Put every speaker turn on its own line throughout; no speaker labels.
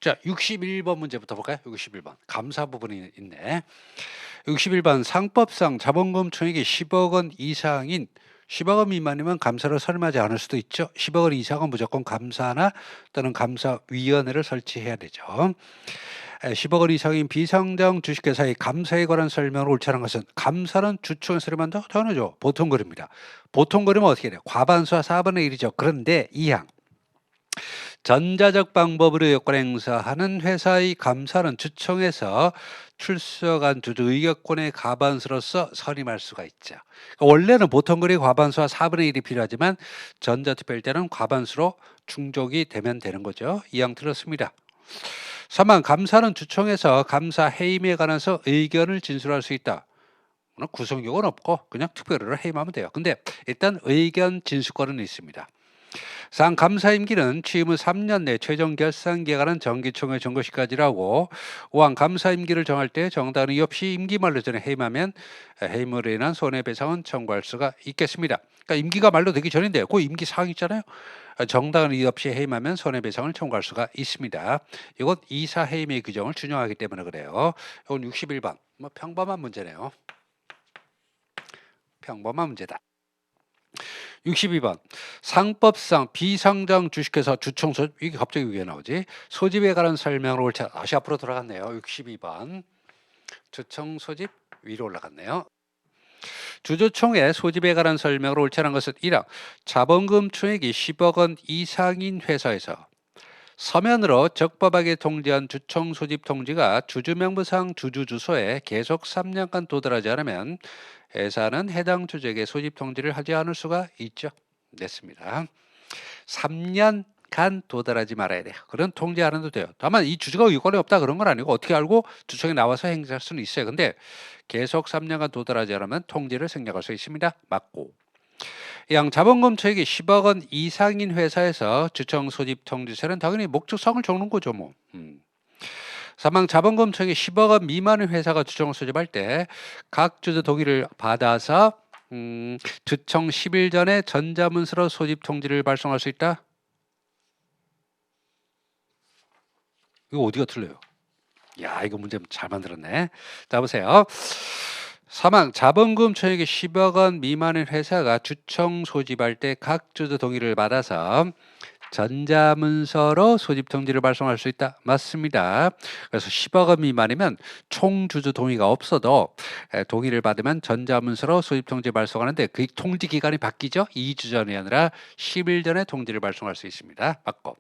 자, 61번 문제부터 볼까요? 61번. 감사 부분이 있네. 61번 상법상 자본금 총액이 10억 원 이상인 10억 원 미만이면 감사를 선임하지 않을 수도 있죠. 10억 원 이상은 무조건 감사나 또는 감사위원회를 설치해야 되죠. 10억 원 이상인 비상장 주식회사의 감사에 관한 설명을 옳지 않은 것은 감사는 주총에 서림한다? 당연하죠. 보통 거리입니다. 보통 거리면 어떻게 돼요? 과반수와 4분의 1이죠. 그런데 이항 전자적 방법으로 여권 행사하는 회사의 감사는 주총에서 출석한 주주 의결권의 과반수로서 선임할 수가 있죠. 그러니까 원래는 보통 거리 과반수와 4분의 1이 필요하지만 전자투표일 때는 과반수로 충족이 되면 되는 거죠. 이항 틀렸습니다. 3번 감사는 주총에서 감사 해임에 관해서 의견을 진술할 수 있다. 구성요건 없고 그냥 투표를 해임하면 돼요. 근데 일단 의견 진술권은 있습니다. 상 감사 임기는 취임 후 3년 내 최종 결산 기간은 정기총회 정거 시까지라고 5항 감사 임기를 정할 때 정당한 이유 없이 임기 만료 전에 해임하면 해임으로 인한 손해배상은 청구할 수가 있겠습니다. 그러니까 임기가 만료되기 전인데 그 임기 사항 있잖아요. 정당한 이유 없이 해임하면 손해배상을 청구할 수가 있습니다. 이건 이사 해임의 규정을 준용하기 때문에 그래요. 이건 61번. 뭐 평범한 문제네요. 평범한 문제다. 62번 상법상 비상장 주식회사 주총소 이게 갑자기 왜 나오지? 소집에 관한 설명을 옳지 다시 앞으로 돌아갔네요. 62번 주총 소집 위로 올라갔네요. 주주총회 소집에 관한 설명을 옳지 않은 것은 1항 자본금 총액이 10억 원 이상인 회사에서 서면으로 적법하게 통지한 주총 소집 통지가 주주명부상 주주 주소에 계속 3년간 도달하지 않으면 회사는 해당 주주에게 소집 통지를 하지 않을 수가 있죠. 냈습니다. 3년간 도달하지 말아야 돼요. 그런 통지 안 해도 돼요. 다만 이 주주가 의권이 없다 그런 건 아니고 어떻게 알고 주총에 나와서 행사할 수는 있어요. 근데 계속 3년간 도달하지 않으면 통지를 생략할 수 있습니다. 맞고. 양 자본금 총액이 10억 원 이상인 회사에서 주총 소집 통지서는 당연히 목적성을 적는 거죠, 뭐. 사망 자본금 총액이 10억 원 미만의 회사가 주총을 소집할 때 각 주주 동의를 받아서 주총 10일 전에 전자문서로 소집 통지를 발송할 수 있다. 이거 어디가 틀려요? 야, 이거 문제 잘 만들었네. 자, 보세요. 사망 자본금 총액이 10억 원 미만의 회사가 주총 소집할 때 각 주주 동의를 받아서 전자문서로 소집 통지를 발송할 수 있다. 맞습니다. 그래서 10억 원 미만이면 총 주주 동의가 없어도 동의를 받으면 전자문서로 소집 통지 발송하는데 그 통지 기간이 바뀌죠. 2주 전이 아니라 10일 전에 통지를 발송할 수 있습니다. 맞고.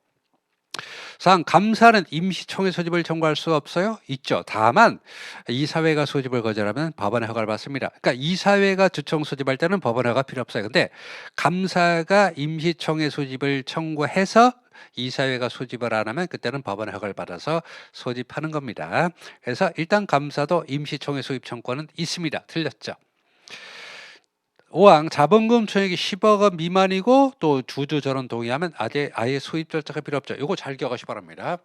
상 감사는 임시총회 소집을 청구할 수 없어요? 있죠. 다만 이사회가 소집을 거절하면 법원의 허가를 받습니다. 그러니까 이사회가 주총 소집할 때는 법원의 허가 필요 없어요. 근데 감사가 임시총회 소집을 청구해서 이사회가 소집을 안 하면 그때는 법원의 허가를 받아서 소집하는 겁니다. 그래서 일단 감사도 임시총회 소집 청구권은 있습니다. 틀렸죠. 5항 자본금 총액이 10억 원 미만이고 또 주주 전원 동의하면 아예 소입 절차가 필요 없죠. 이거 잘 기억하시기 바랍니다.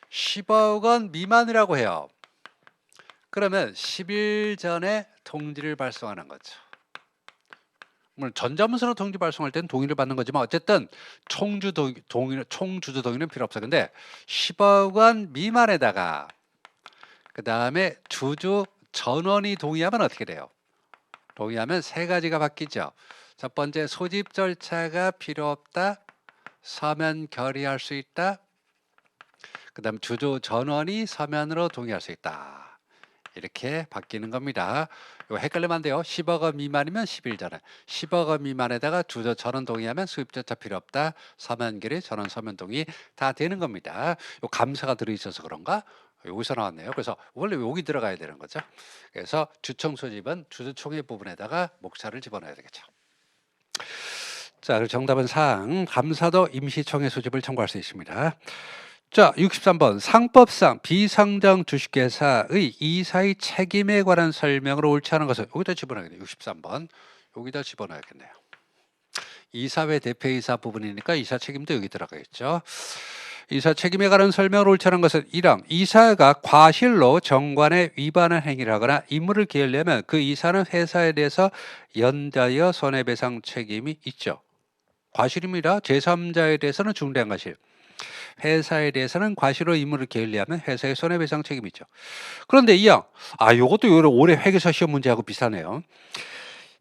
10억 원 미만이라고 해요. 그러면 10일 전에 통지를 발송하는 거죠. 물론 전자문서로 통지 발송할 때는 동의를 받는 거지만 어쨌든 총주주 동의는 필요 없어요. 근데 10억 원 미만에다가 그 다음에 주주 전원이 동의하면 어떻게 돼요? 동의하면 세 가지가 바뀌죠. 첫 번째, 소집 절차가 필요 없다. 서면 결의할 수 있다. 그 다음 주주 전원이 서면으로 동의할 수 있다. 이렇게 바뀌는 겁니다. 이거 헷갈리면 안 돼요. 10억 원 미만이면 10일 전에 10억 원 미만에다가 주주 전원 동의하면 수입 절차 필요 없다. 서면 결의, 전원 서면 동의 다 되는 겁니다. 요 감사가 들어있어서 그런가? 여기서 나왔네요. 그래서 원래 여기 들어가야 되는 거죠. 그래서 주총 소집은 주주총회 부분에다가 목차를 집어넣어야 되겠죠. 자, 그리고 정답은 4항 감사도 임시총회 소집을 청구할 수 있습니다. 자, 63번 상법상 비상장 주식회사의 이사의 책임에 관한 설명을 옳지 않은 것은 여기다 집어넣어야겠네요. 63번 여기다 집어넣어야겠네요. 이사회 대표이사 부분이니까 이사 책임도 여기 들어가겠죠. 이사 책임에 관한 설명을 옳지 않은 것은 1항 이사가 과실로 정관에 위반한 행위를 하거나 임무를 기하려면 그 이사는 회사에 대해서 연자여 손해배상 책임이 있죠. 과실입니다. 제3자에 대해서는 중대한 과실. 회사에 대해서는 과실로 임무를 게을리하면 회사의 손해배상 책임이 있죠. 그런데 이양, 요것도 올해 회계사 시험 문제하고 비슷하네요.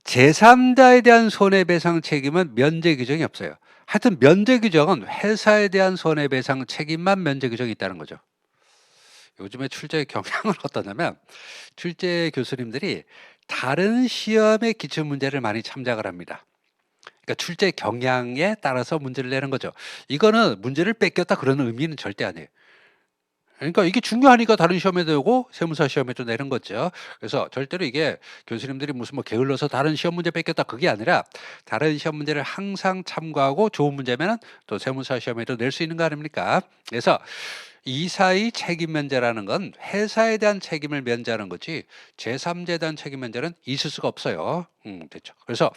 제3자에 대한 손해배상 책임은 면제 규정이 없어요. 하여튼 면제 규정은 회사에 대한 손해배상 책임만 면제 규정이 있다는 거죠. 요즘에 출제 경향은 어떠냐면 출제 교수님들이 다른 시험의 기출 문제를 많이 참작을 합니다. 그러니까 출제 경향에 따라서 문제를 내는 거죠. 이거는 문제를 뺏겼다 그런 의미는 절대 아니에요. 그러니까 이게 중요하니까 다른 시험에도 오고 세무사 시험에도 내는 거죠. 그래서 절대로 이게 교수님들이 무슨 뭐 게을러서 다른 시험 문제 뺏겼다 그게 아니라 다른 시험 문제를 항상 참고하고 좋은 문제면은 또 세무사 시험에도 낼 수 있는 거 아닙니까? 그래서 이사의 책임 면제라는 건 회사에 대한 책임을 면제하는 거지 제3자에 대한 책임 면제는 있을 수가 없어요. 됐죠. 그래서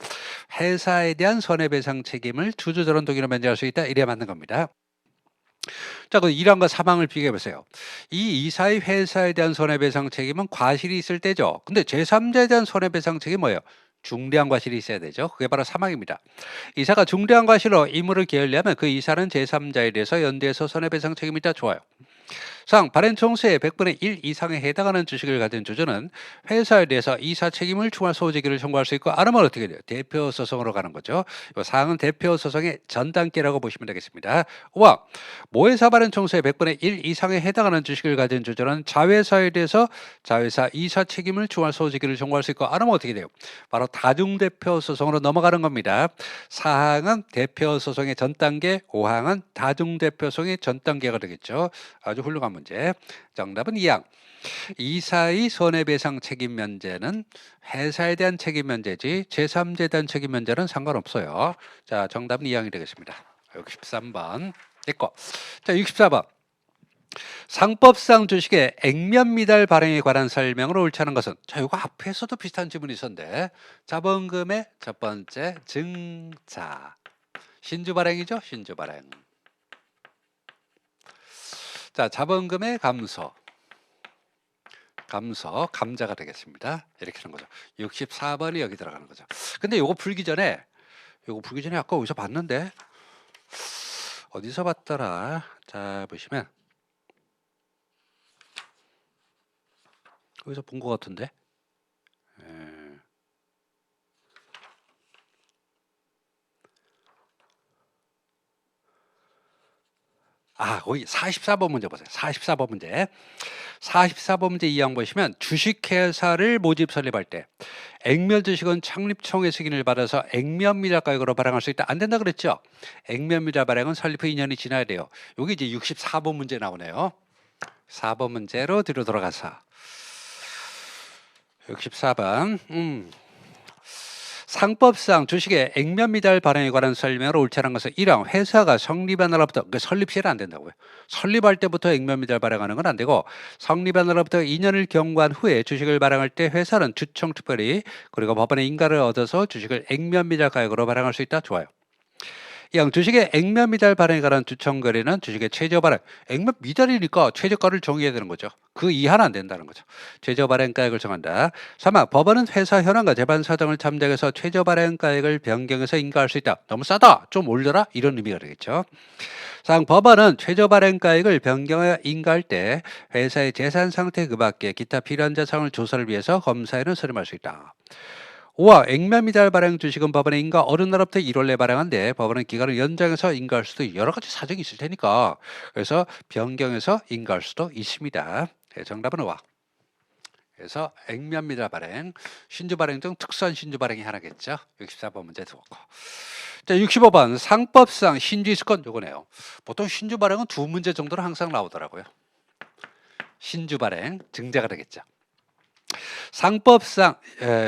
회사에 대한 손해배상 책임을 주주전원 동의로 면제할 수 있다. 이래야 맞는 겁니다. 자, 그 1항과 3항을 비교해 보세요. 이 이사의 회사에 대한 손해배상 책임은 과실이 있을 때죠. 근데 제3자에 대한 손해배상 책임이 뭐예요? 중대한 과실이 있어야 되죠. 그게 바로 3항입니다. 이사가 중대한 과실로 임무를 게을리하면 그 이사는 제3자에 대해서 연대해서 손해배상 책임이 있다. 좋아요. 상 발행 총수의 100분의 1 이상에 해당하는 주식을 가진 주주는 회사에 대해서 이사 책임을 충할 소지기를 청구할 수 있고 안 하면 어떻게 돼요? 대표 소송으로 가는 거죠. 이 사항은 대표 소송의 전 단계라고 보시면 되겠습니다. 5와 모회사 발행 총수의 100분의 1 이상에 해당하는 주식을 가진 주주는 자회사에 대해서 자회사 이사 책임을 충할 소지기를 청구할 수 있고 안 하면 어떻게 돼요? 바로 다중대표 소송으로 넘어가는 겁니다. 4항은 대표 소송의 전 단계, 5항은 다중대표 소송의 전 단계가 되겠죠. 아주 훌륭한 문제. 정답은 2항. 이사의 손해배상 책임 면제는 회사에 대한 책임 면제지 제3자에 대한 책임 면제는 상관없어요. 자, 정답은 2항이 되겠습니다. 63번 됐고. 자, 64번. 상법상 주식의 액면 미달 발행에 관한 설명으로 옳지 않은 것은 자, 이거 앞에서도 비슷한 질문이 있었는데 자본금의 첫 번째 증자 신주 발행이죠. 신주 발행. 자, 자본금의 감자가 되겠습니다. 이렇게 하는 거죠. 64번이 여기 들어가는 거죠. 근데 요거 풀기 전에 아까 어디서 봤는데 어디서 봤더라. 자, 보시면 어디서 본 것 같은데. 거기 44번 문제 보세요. 44번 문제. 44번 문제 이항 보시면 주식회사를 모집 설립할 때 액면 주식은 창립청의 승인을 받아서 액면 미달 가격으로 발행할 수 있다. 안 된다 그랬죠? 액면 미달 발행은 설립 후 2년이 지나야 돼요. 여기 이제 64번 문제 나오네요. 4번 문제로 뒤로 돌아가서 64번. 상법상 주식의 액면 미달 발행에 관한 설명으로 옳지 않은 것은 1항 회사가 성립한 날로부터 설립 시에는 안 된다고요. 설립할 때부터 액면 미달 발행하는 건 안 되고 성립한 날로부터 2년을 경과한 후에 주식을 발행할 때 회사는 주청 특별히 그리고 법원의 인가를 얻어서 주식을 액면 미달 가격으로 발행할 수 있다. 좋아요. 2항 주식의 액면 미달 발행에 관한 주청 거래는 주식의 최저 발행 액면 미달이니까 최저가를 정해야 되는 거죠. 그 이하는 안 된다는 거죠. 최저 발행 가액을 정한다. 3항 법원은 회사 현황과 재반 사정을 참작해서 최저 발행 가액을 변경해서 인가할 수 있다. 너무 싸다. 좀 올려라. 이런 의미가 되겠죠. 4항 법원은 최저 발행 가액을 변경하여 인가할 때 회사의 재산 상태 그 밖에 기타 필요한 자산을 조사를 위해서 검사에는 수렴할 수 있다. 5와 액면 미달 발행 주식은 법원의 인가 어느 날부터 1월 내 발행한데 법원은 기간을 연장해서 인가할 수도 있고 여러 가지 사정이 있을 테니까 그래서 변경해서 인가할 수도 있습니다. 네, 정답은 5와. 그래서 액면 미달 발행, 신주 발행 등 특수한 신주 발행이 하나겠죠. 64번 문제 두었고. 자, 65번 상법상 신주 있을건 요거네요. 보통 신주 발행은 두 문제 정도는 항상 나오더라고요. 신주 발행 증자가 되겠죠. 상법상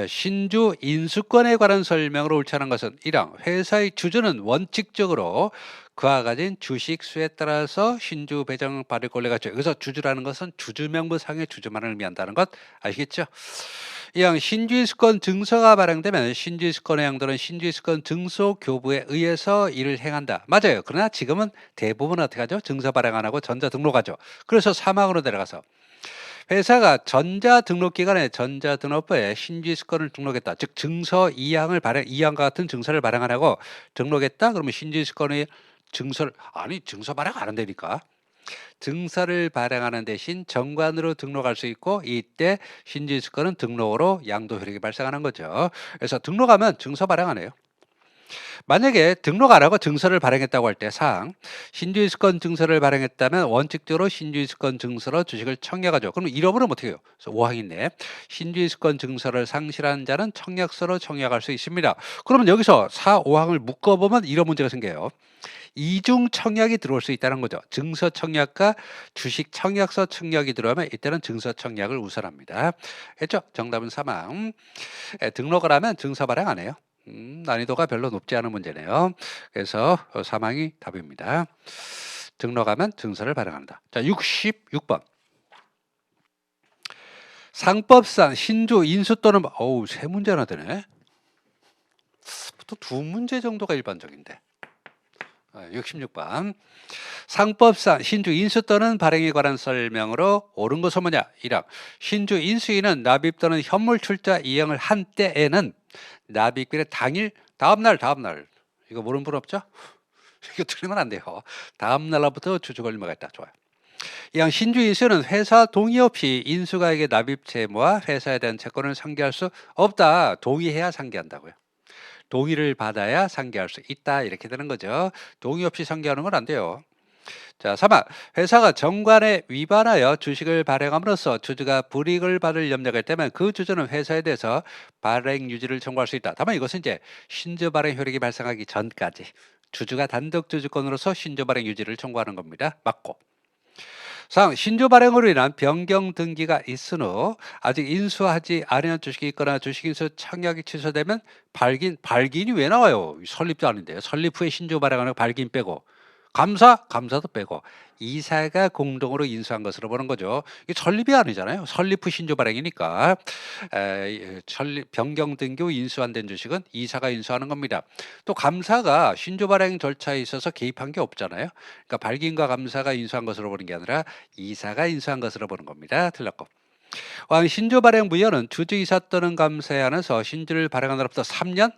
신주 인수권에 관한 설명으로 옳지 않은 것은 1항 회사의 주주는 원칙적으로 그와 가진 주식 수에 따라서 신주 배정 받을 권리가 있죠. 여기서 주주라는 것은 주주명부상의 주주만을 의미한다는 것 아시겠죠? 2항 신주인수권 증서가 발행되면 신주인수권의 양도는 신주인수권 증서 교부에 의해서 이를 행한다. 맞아요. 그러나 지금은 대부분 어떻게 하죠? 증서 발행 안 하고 전자 등록하죠. 그래서 3항으로 내려가서 회사가 전자등록기관에 전자등록부에 신주인수권을 등록했다. 즉 증서 2항을 발행 2항과 같은 증서를 발행 안 하고 등록했다. 그러면 신주인수권이 증서 발행 안 한다니까. 증서를 발행하는 대신 정관으로 등록할 수 있고 이때 신주인수권은 등록으로 양도 효력이 발생하는 거죠. 그래서 등록하면 증서 발행 안 해요. 만약에 등록 안 하고 증서를 발행했다고 할 때 사항 신주인수권 증서를 발행했다면 원칙적으로 신주인수권 증서로 주식을 청약하죠. 그럼 잃어버리면 어떻게 해요? 그래서 5항 있네. 신주인수권 증서를 상실한 자는 청약서로 청약할 수 있습니다. 그러면 여기서 4, 5항을 묶어보면 이런 문제가 생겨요. 이중 청약이 들어올 수 있다는 거죠. 증서 청약과 주식 청약서 청약이 들어오면 이때는 증서 청약을 우선합니다. 했죠? 정답은 3항. 등록을 하면 증서 발행 안 해요. 난이도가 별로 높지 않은 문제네요. 그래서 3항이 답입니다. 등록하면 증서를 발행한다. 자, 66번. 상법상 신주 인수 또는 세 문제나 되네. 보통 2문제 정도가 일반적인데. 66번. 상법상 신주 인수 또는 발행에 관한 설명으로 옳은 것은 뭐냐? 1항. 신주 인수인은 납입 또는 현물 출자 이행을 한 때에는 납입일의 당일, 다음날. 이거 모르는 분 없죠? 이거 틀리면 안 돼요. 다음날부터 주주 권리가 있다. 좋아요. 2항. 신주 인수는 회사 동의 없이 인수가에게 납입 채무와 회사에 대한 채권을 상기할 수 없다. 동의해야 상기한다고요. 동의를 받아야 상기할 수 있다. 이렇게 되는 거죠. 동의 없이 상기하는 건 안 돼요. 자, 3항. 회사가 정관에 위반하여 주식을 발행함으로써 주주가 불이익을 받을 염려가 있다면 그 주주는 회사에 대해서 발행 유지를 청구할 수 있다. 다만 이것은 이제 신주 발행 효력이 발생하기 전까지 주주가 단독 주주권으로서 신주 발행 유지를 청구하는 겁니다. 맞고. 4항. 신주 발행으로 인한 변경 등기가 있은 후 아직 인수하지 않은 주식이 있거나 주식인수 청약이 취소되면 발기인이 왜 나와요? 설립도 아닌데요. 설립 후에 신주 발행하는 발기인 빼고 감사도 빼고 이사가 공동으로 인수한 것으로 보는 거죠. 이게 설립이 아니잖아요. 설립 후 신주 발행이니까 변경 등기 후 인수 안 된 주식은 이사가 인수하는 겁니다. 또 감사가 신주 발행 절차에 있어서 개입한 게 없잖아요. 그러니까 발기인과 감사가 인수한 것으로 보는 게 아니라 이사가 인수한 것으로 보는 겁니다. 틀렸고. 신주 발행 무효는 주주이사 또는 감사에 한해서 신주를 발행한 날부터 3년?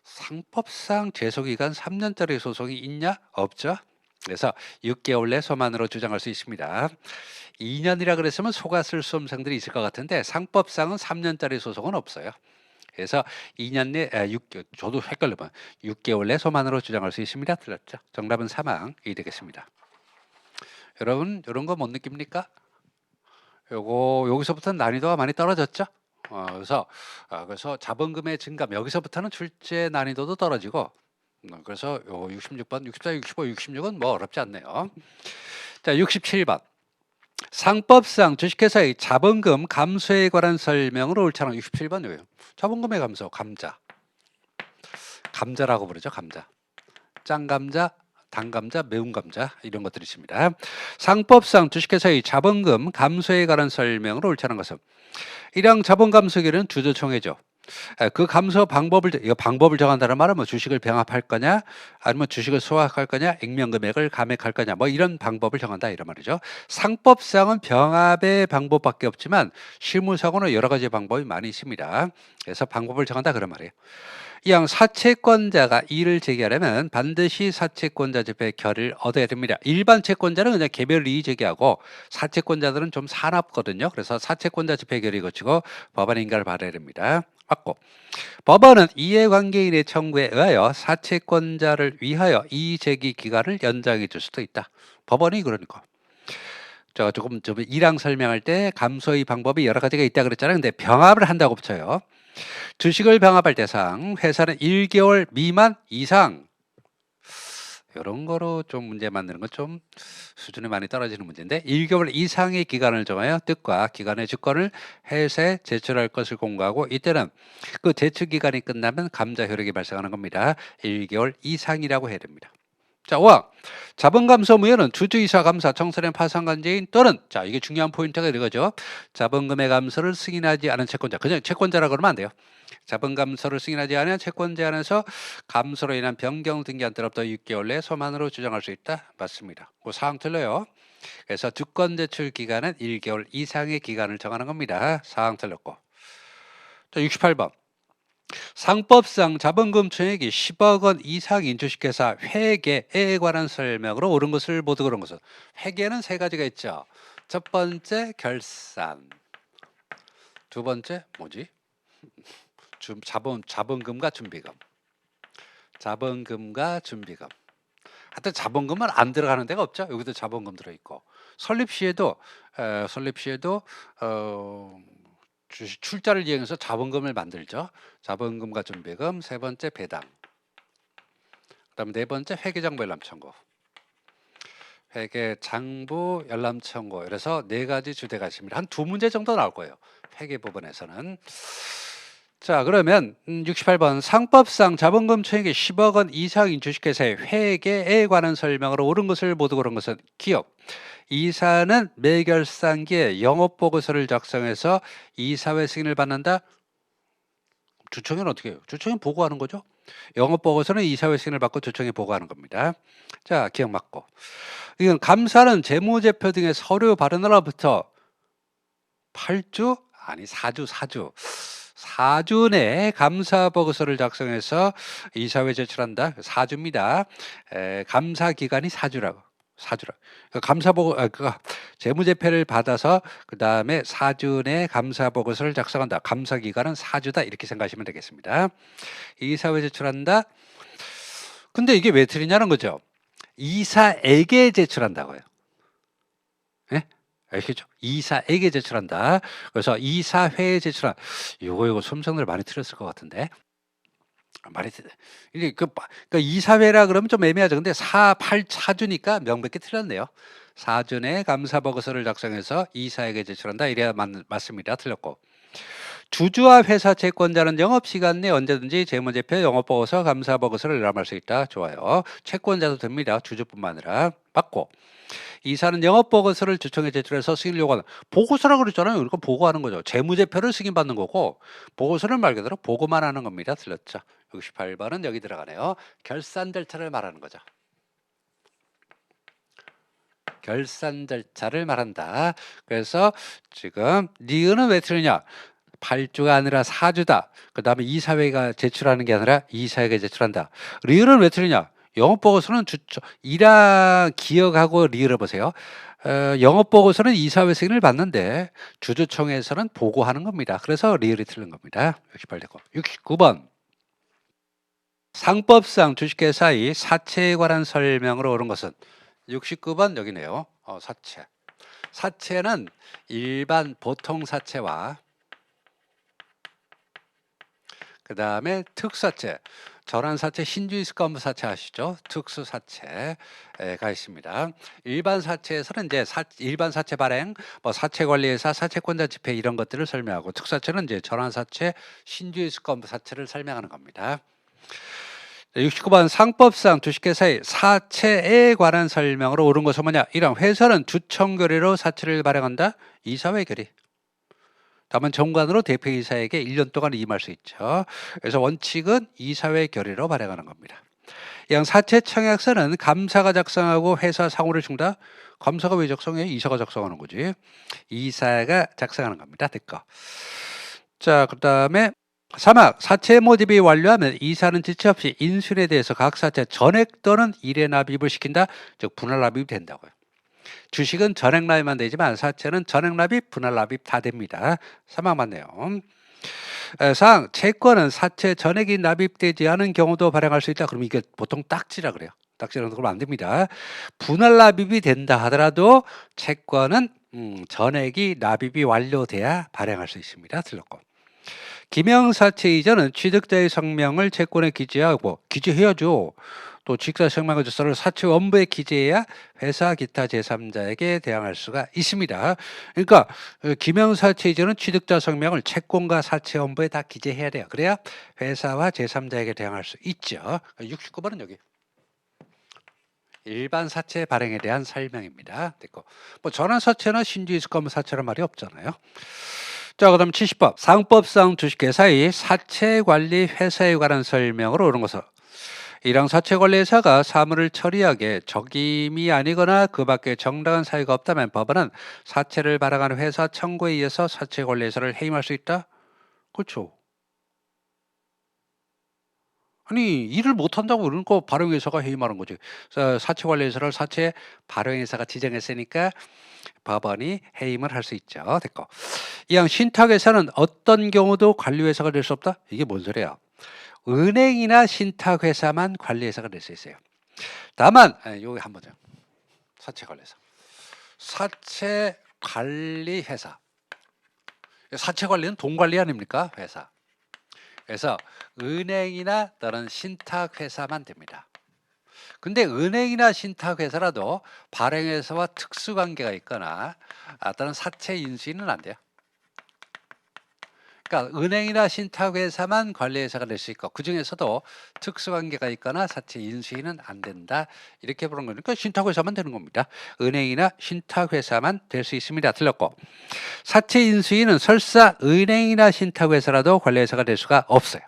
상법상 제소기간 3년짜리 소송이 있냐? 없죠. 그래서 6개월 내 소만으로 주장할 수 있습니다. 2년이라 그랬으면 속았을 수험생들이 있을 것 같은데 상법상은 3년짜리 소송은 없어요. 그래서 2년 내 저도 헷갈려봐. 6개월 내 소만으로 주장할 수 있습니다. 틀렸죠. 정답은 3항이 되겠습니다. 여러분 이런 거 못 느낍니까? 여기서부터 난이도가 많이 떨어졌죠. 그래서 자본금의 증감 여기서부터는 출제 난이도도 떨어지고 그래서 66번, 64, 65, 66은 뭐 어렵지 않네요. 자, 67번. 상법상 주식회사의 자본금 감소에 관한 설명으로 옳잖아. 67번이에요. 자본금의 감소, 감자라고 부르죠. 감자. 짱감자, 단감자, 매운 감자 이런 것들이 있습니다. 상법상 주식회사의 자본금 감소에 관한 설명으로 옳다는 것은 1항 자본 감소기는 주주총회죠. 그 감소 방법을 정한다는 말은 뭐 주식을 병합할 거냐 아니면 주식을 소화할 거냐 액면금액을 감액할 거냐 뭐 이런 방법을 정한다 이런 말이죠. 상법상은 병합의 방법밖에 없지만 실무상으로는 여러 가지 방법이 많이 있습니다. 그래서 방법을 정한다 그런 말이에요. 이항 사채권자가 이의를 제기하려면 반드시 사채권자 집회 결의를 얻어야 됩니다. 일반 채권자는 그냥 개별 이의 제기하고 사채권자들은 좀 사납거든요. 그래서 사채권자 집회 결의 거치고 법원 인가를 받아야 됩니다. 맞고 법원은 이해관계인의 청구에 의하여 사채권자를 위하여 이의 제기 기간을 연장해 줄 수도 있다. 법원이 그러니까. 조금 1항 설명할 때 감소의 방법이 여러 가지가 있다 그랬잖아요. 근데 병합을 한다고 붙여요. 주식을 병합할 대상 회사는 1개월 미만 이상 이런 거로 좀 문제 만드는 건 좀 수준이 많이 떨어지는 문제인데 1개월 이상의 기간을 정하여 뜻과 기간의 주권을 회사에 제출할 것을 공고하고 이때는 그 제출 기간이 끝나면 감자 효력이 발생하는 겁니다. 1개월 이상이라고 해야 됩니다. 자, 5항. 자본감소 무효는 주주이사 감사 청산의 파산관계인 또는 자 이게 중요한 포인트가 이거죠. 자본금의 감소를 승인하지 않은 채권자 그냥 채권자라고 그러면 안 돼요. 자본 감소를 승인하지 않은 채권자 안에서 감소로 인한 변경 등기한 때로부터 6개월 내 소만으로 주장할 수 있다. 맞습니다. 그 사항 틀려요. 그래서 주권 제출 기간은 1개월 이상의 기간을 정하는 겁니다. 사항 틀렸고. 또 68번. 상법상 자본금 총액이 10억 원 이상 인출시켜서 회계에 관한 설명으로 옳은 것을 모두 그런 것은 회계는 세 가지가 있죠. 첫 번째 결산, 두 번째 뭐지? 자본금과 준비금, 자본금과 준비금. 하여튼 자본금은 안 들어가는 데가 없죠. 여기도 자본금 들어있고 설립 시에도 어, 출자를 이용해서 자본금을 만들죠. 자본금과 준비금, 세 번째 배당, 그다음에 네 번째 회계장부 열람청구, 회계장부 열람청구. 그래서 네 가지 주제가 있습니다. 한 두 문제 정도 나올 거예요. 회계 부분에서는. 자, 그러면 68번 상법상 자본금 총액이 10억 원 이상 인출시켜서의 회계에 관한 설명으로 옳은 것을 모두 고른 것은 기억. 이사는 매결산기에 영업보고서를 작성해서 이사회 승인을 받는다. 주총회는 어떻게 해요? 주총회는 보고하는 거죠. 영업보고서는 이사회 승인을 받고 주총회에 보고하는 겁니다. 자, 기억 맞고. 이건 감사는 재무제표 등의 서류 발행날로부터 8주? 아니 4주 내에 감사 보고서를 작성해서 이사회에 제출한다. 4주입니다. 감사 기간이 4주라고. 감사 보고 재무제표를 받아서 그 다음에 4주 내에 감사 보고서를 작성한다. 감사 기간은 4주다. 이렇게 생각하시면 되겠습니다. 이사회에 제출한다. 근데 이게 왜 틀리냐는 거죠. 이사에게 제출한다고요. 예? 아시겠죠? 이사에게 제출한다. 그래서 이사회에 제출한 요거 숨성들 많이 틀렸을 것 같은데. 이게 그러니까 이사회라 그러면 좀 애매하죠. 근데 4주니까 명백히 틀렸네요. 4주 내에 감사 보고서를 작성해서 이사에게 제출한다. 이래야 맞습니다. 틀렸고. 주주와 회사 채권자는 영업시간 내 언제든지 재무제표, 영업보고서, 감사보고서를 열람할 수 있다. 좋아요. 채권자도 됩니다. 주주뿐만 아니라. 맞고. 이사는 영업보고서를 주총에 제출해서 승인을 요구하는 보고서라고 그랬잖아요. 그러니까 보고하는 거죠. 재무제표를 승인받는 거고 보고서는 말 그대로 보고만 하는 겁니다. 틀렸죠. 68번은 여기 들어가네요. 결산 절차를 말하는 거죠. 결산 절차를 말한다. 그래서 지금 니은은 왜 틀리냐? 8주가 아니라 4주다. 그 다음에 이사회가 제출하는 게 아니라 이사회가 제출한다. 리을은 왜 틀리냐? 영업보고서는 이랑 기억하고 리을을 보세요. 영업보고서는 이사회 승인을 받는데 주주총회에서는 보고하는 겁니다. 그래서 리을이 틀린 겁니다. 68되고 69번 상법상 주식회사의 사채에 관한 설명으로 옳은 것은 69번 여기네요. 사채. 사채는 일반 보통 사채와 그 다음에 특사채, 전환사채, 신주이스건부 사채 아시죠? 특수사채가 있습니다. 일반 사채에서는 이제 일반 사채 발행, 뭐 사채관리회사, 사채권자 집행 이런 것들을 설명하고 특사채는 이제 전환사채, 신주이스건부 사채를 설명하는 겁니다. 69번 상법상 주식회사의 사채에 관한 설명으로 옳은 것은 뭐냐? 이런 회사는 주청결의로 사채를 발행한다. 이사회 결의. 다만 정관으로 대표이사에게 1년 동안 임할 수 있죠. 그래서 원칙은 이사회 결의로 발행하는 겁니다. 양 사채 청약서는 감사가 작성하고 회사 상호를 준다. 감사가 왜 작성해? 이사가 작성하는 거지. 이사가 작성하는 겁니다. 됐고. 자, 그다음에 사막 사채 모집이 완료하면 이사는 지체 없이 인수인에 대해서 각 사채 전액 또는 일회 납입을 시킨다. 즉 분할 납입이 된다고요. 주식은 전액 납입만 되지만 사채는 전액 납입, 분할 납입 다 됩니다. 사막 맞네요. 상 채권은 사채 전액이 납입되지 않은 경우도 발행할 수 있다. 그럼 이게 보통 딱지라 그래요. 딱지라는 거 그러면 안 됩니다. 분할 납입이 된다 하더라도 채권은 전액이 납입이 완료돼야 발행할 수 있습니다. 틀렸고. 기명사채 이전은 취득자의 성명을 채권에 기재하고 기재해야죠. 또 직사 성명의 주소를 사채 원부에 기재해야 회사 기타 제3자에게 대항할 수가 있습니다. 그러니까 기명사채 이전은 취득자 성명을 채권과 사채 원부에 다 기재해야 돼요. 그래야 회사와 제3자에게 대항할 수 있죠. 69번은 여기. 일반 사채 발행에 대한 설명입니다. 됐고. 뭐 전환사채나 신주이스건부 사채란 말이 없잖아요. 자, 그다음 70번 상법상 주식회사의 사채관리 회사에 관한 설명으로 옳은 것은 이랑 사채관리회사가 사무를 처리하게 적임이 아니거나 그 밖에 정당한 사유가 없다면 법원은 사채를 발행하는 회사 청구에 의해서 사채관리회사를 해임할 수 있다. 그렇죠. 아니 일을 못한다고 그러니까 발행회사가 해임하는 거지. 사채관리회사를 사채 발행회사가 지정했으니까 법원이 해임을 할 수 있죠. 됐고. 이왕 신탁회사는 어떤 경우도 관리회사가 될 수 없다? 이게 뭔 소리야? 은행이나 신탁회사만 관리회사가 될 수 있어요. 다만 여기 한 번요. 사채관리회사. 사채관리회사. 사채관리는 돈관리 아닙니까? 회사. 그래서 은행이나 다른 신탁회사만 됩니다. 근데 은행이나 신탁회사라도 발행회사와 특수관계가 있거나 다른 사채 인수인은 안 돼요. 그러니까 은행이나 신탁회사만 관리회사가 될 수 있고 그중에서도 특수관계가 있거나 사채 인수인은 안 된다. 이렇게 보는 거니까 신탁회사만 되는 겁니다. 은행이나 신탁회사만 될 수 있습니다. 틀렸고 사채 인수인은 설사 은행이나 신탁회사라도 관리회사가 될 수가 없어요.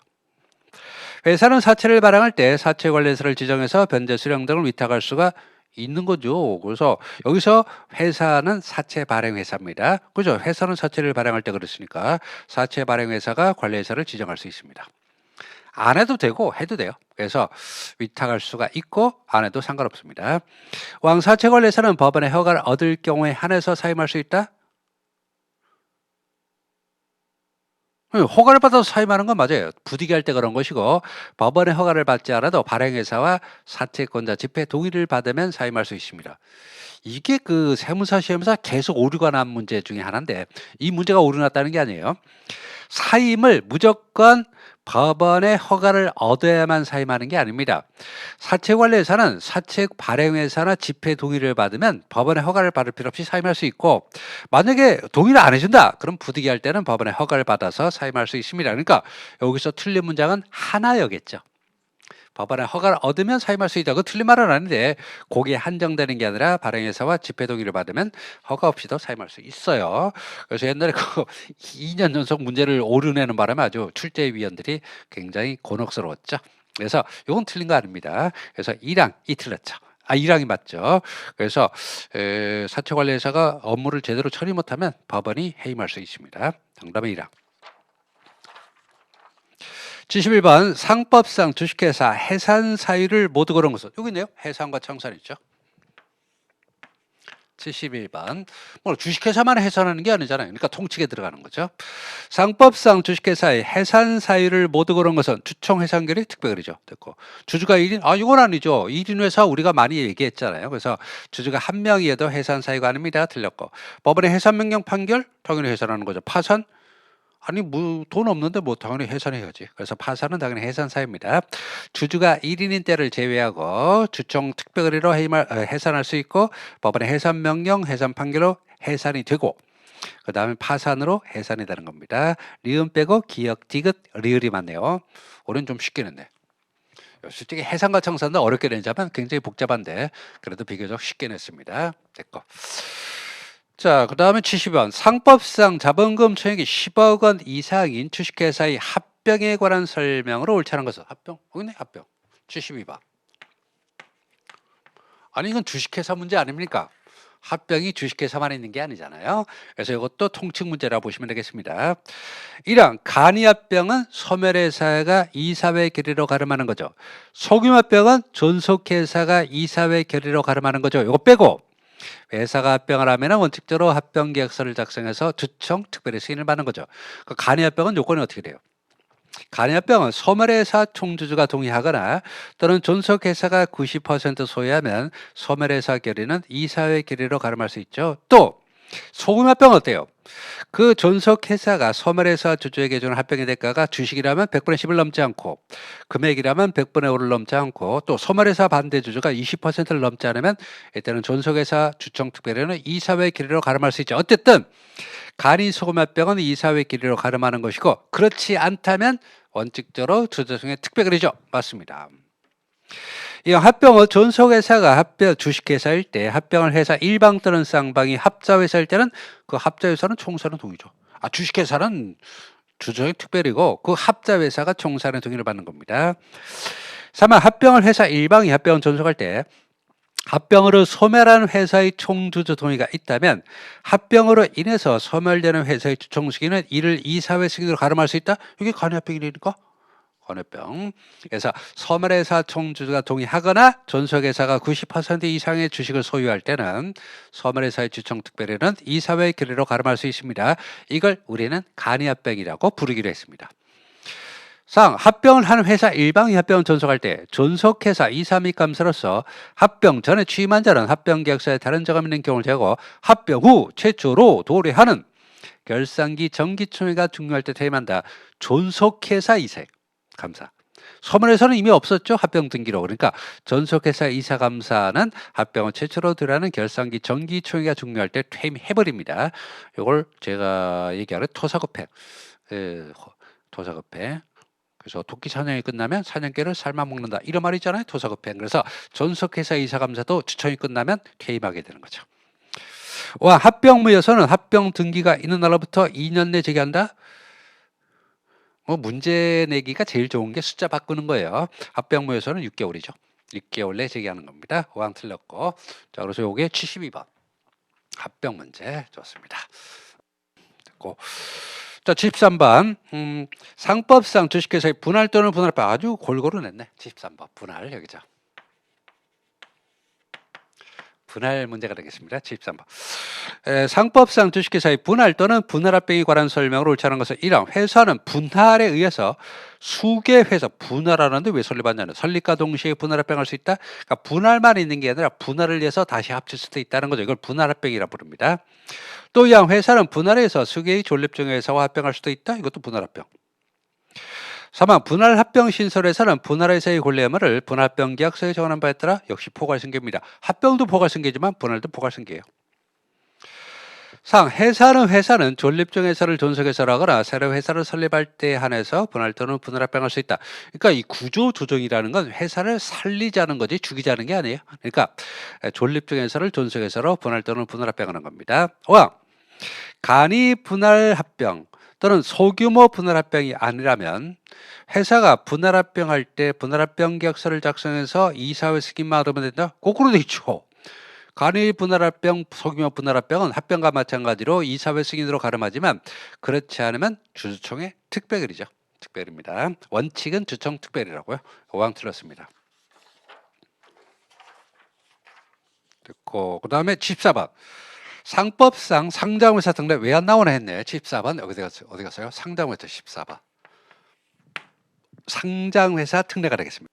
회사는 사채를 발행할 때 사채관리회사를 지정해서 변제 수령 등을 위탁할 수가 있는 거죠. 그래서 여기서 회사는 사채 발행 회사입니다. 그죠? 회사는 사채를 발행할 때 그랬으니까 사채 발행 회사가 관리회사를 지정할 수 있습니다. 안 해도 되고 해도 돼요. 그래서 위탁할 수가 있고 안 해도 상관없습니다. 왕사채관리회사는 법원의 허가를 얻을 경우에 한해서 사임할 수 있다? 허가를 받아서 사임하는 건 맞아요. 부득이할 때 그런 것이고 법원의 허가를 받지 않아도 발행회사와 사채권자 집회 동의를 받으면 사임할 수 있습니다. 이게 그 세무사 시험에서 계속 오류가 난 문제 중에 하나인데 이 문제가 오류 났다는 게 아니에요. 사임을 무조건 법원의 허가를 얻어야만 사임하는 게 아닙니다. 사채관리회사는 사채 발행회사나 집회 동의를 받으면 법원의 허가를 받을 필요 없이 사임할 수 있고 만약에 동의를 안 해준다 그럼 부득이할 때는 법원의 허가를 받아서 사임할 수 있습니다. 그러니까 여기서 틀린 문장은 하나여겠죠. 법원의 허가를 얻으면 사임할 수 있다. 그 틀린 말은 아닌데 그게 한정되는 게 아니라 발행회사와 집회 동의를 받으면 허가 없이도 사임할 수 있어요. 그래서 옛날에 그 2년 연속 문제를 오류내는 바람에 아주 출제위원들이 굉장히 곤혹스러웠죠. 그래서 이건 틀린 거 아닙니다. 그래서 1항이 틀렸죠. 1항이 맞죠. 그래서 사채관리회사가 업무를 제대로 처리 못하면 법원이 해임할 수 있습니다. 정답은 1항. 71번 상법상 주식회사 해산 사유를 모두 그런 것은 여기 있네요. 해산과 청산 있죠. 71번 뭐 주식회사만 해산하는 게 아니잖아요. 그러니까 통칙에 들어가는 거죠. 상법상 주식회사의 해산 사유를 모두 그런 것은 주총해산결의 특별결의죠. 됐고 주주가 1인? 이건 아니죠. 1인 회사 우리가 많이 얘기했잖아요. 그래서 주주가 한 명이어도 해산 사유가 아닙니다. 틀렸고 법원의 해산 명령 판결 당연히 해산하는 거죠. 파산? 아니 뭐 돈 없는데 뭐 당연히 해산해야지. 그래서 파산은 당연히 해산사유입니다. 주주가 1인인 때를 제외하고 주총 특별거래로 해산할 수 있고 법원의 해산 명령, 해산 판결로 해산이 되고 그 다음에 파산으로 해산이 되는 겁니다. 리은 빼고 기역, 디귿, 리을이 맞네요. 오늘 좀 쉽게 냈네. 솔직히 해산과 청산도 어렵게 내자면 굉장히 복잡한데 그래도 비교적 쉽게 냈습니다. 됐고. 자, 그 다음에 70번. 상법상 자본금 총액이 10억 원 이상인 주식회사의 합병에 관한 설명으로 옳지 않은 것은 합병? 여기 있네, 합병. 72번. 아니, 이건 주식회사 문제 아닙니까? 합병이 주식회사만 있는 게 아니잖아요. 그래서 이것도 통칙 문제라고 보시면 되겠습니다. 1항 간이합병은 소멸회사가 이사회 결의로 가름하는 거죠. 소규모합병은 존속회사가 이사회 결의로 가름하는 거죠. 이거 빼고 회사가 합병을 하면 원칙적으로 합병계약서를 작성해서 주총 특별히 승인을 받는 거죠. 그 간이합병은 요건이 어떻게 돼요? 간이합병은 소멸회사 총주주가 동의하거나 또는 존속회사가 90% 소유하면 소멸회사 결의는 이사회 결의로 가름할 수 있죠. 또 소규모합병은 어때요? 그 존속회사가 소멸회사 주주에게 주는 합병의 대가가 주식이라면 100분의 10을 넘지 않고 금액이라면 100분의 5를 넘지 않고 또 소멸회사 반대 주주가 20%를 넘지 않으면 이때는 존속회사 주총 특별회는 이사회 결의로 가름할 수 있죠. 어쨌든 간이 소규모합병은 이사회 결의로 가름하는 것이고 그렇지 않다면 원칙적으로 주주승의 특별결의죠. 맞습니다. 이 합병은 존속회사가 합병 주식회사일 때 합병을 회사 일방 또는 쌍방이 합자회사일 때는 그 합자회사는 총사는 동의죠. 주식회사는 주주의 특별이고 그 합자회사가 총사의 동의를 받는 겁니다. 3번 합병을 회사 일방이 합병을 존속할 때 합병으로 소멸한 회사의 총주주 동의가 있다면 합병으로 인해서 소멸되는 회사의 주총 승인은 이를 이사회 승인으로 가름할 수 있다? 이게 간이합병이니까 권해병. 그래서 소멸회사 총주가 동의하거나 존속회사가 90% 이상의 주식을 소유할 때는 소멸회사의 주총특별회는 이사회의 결의로 가름할 수 있습니다. 이걸 우리는 간이합병이라고 부르기로 했습니다. 상, 합병을 한 회사 일방이 합병을 존속할 때 존속회사 이사 및 감사로서 합병 전에 취임한 자는 합병계약서에 다른 점이 있는 경우를 제하고 합병 후 최초로 도래하는 결산기 정기총회가 중요할 때 퇴임한다. 존속회사 이사 감사. 소멸에서는 이미 없었죠. 합병 등기로. 그러니까 존속회사 이사 감사는 합병을 최초로 들어가는 결산기 정기총회가 중요할 때 퇴임해버립니다. 이걸 제가 얘기하는 토사급행. 토사급행. 그래서 토끼 사냥이 끝나면 사냥개를 삶아 먹는다. 이런 말이 있잖아요. 토사급행. 그래서 존속회사 이사 감사도 추천이 끝나면 퇴임하게 되는 거죠. 와, 합병무효서는 합병 등기가 있는 날로부터 2년 내 제기한다. 문제 내기가 제일 좋은 게 숫자 바꾸는 거예요. 합병무효서는 6개월이죠. 6개월 내 제기하는 겁니다. 호황 틀렸고. 자, 그래서 요게 72번. 합병 문제 좋습니다. 됐고. 자, 73번. 상법상 주식회사의 분할 또는 분할법 아주 골고루 냈네. 73번. 분할 여기죠. 분할 문제가 되겠습니다. 73번. 상법상 주식회사의 분할 또는 분할합병에 관한 설명을 옳지 않은 것은 1번 회사는 분할에 의해서 수개 회사 분할하는데 왜 설립하냐면 설립과 동시에 분할합병할 수 있다. 그러니까 분할만 있는 게 아니라 분할을 위해서 다시 합칠 수도 있다는 거죠. 이걸 분할합병이라 부릅니다. 또 이왕 회사는 분할해서 수개의 존립 중의 회사와 합병할 수도 있다. 이것도 분할합병. 3번 분할합병 신설에서는 분할회사의 권리의무를 분할합병 계약서에 정한 바에 따라 역시 포괄승계입니다. 합병도 포괄승계지만 분할도 포괄승계예요. 상, 회사는 존립중 회사를 존속회사로 하거나 새로 회사를 설립할 때 한해서 분할 또는 분할합병할 수 있다. 그러니까 이 구조 조정이라는 건 회사를 살리자는 거지 죽이자는 게 아니에요. 그러니까 존립중 회사를 존속회사로 분할 또는 분할합병하는 겁니다. 간이 분할합병 또는 소규모 분할합병이 아니라면 회사가 분할합병할 때 분할합병 계약서를 작성해서 이사회 승인만 얻으면 된다? 거꾸로 돼 있죠. 간이 분할합병, 소규모 분할합병은 합병과 마찬가지로 이사회 승인으로 가름하지만 그렇지 않으면 주주총회 특별결의죠. 특별입니다. 원칙은 주총 특별이라고요. 오항 틀렸습니다. 됐고, 그 다음에 14번. 상법상 상장회사 등록 왜 안 나오나 했네. 14번 어디 갔어요? 상장회사 14번. 상장회사 특례가 되겠습니다.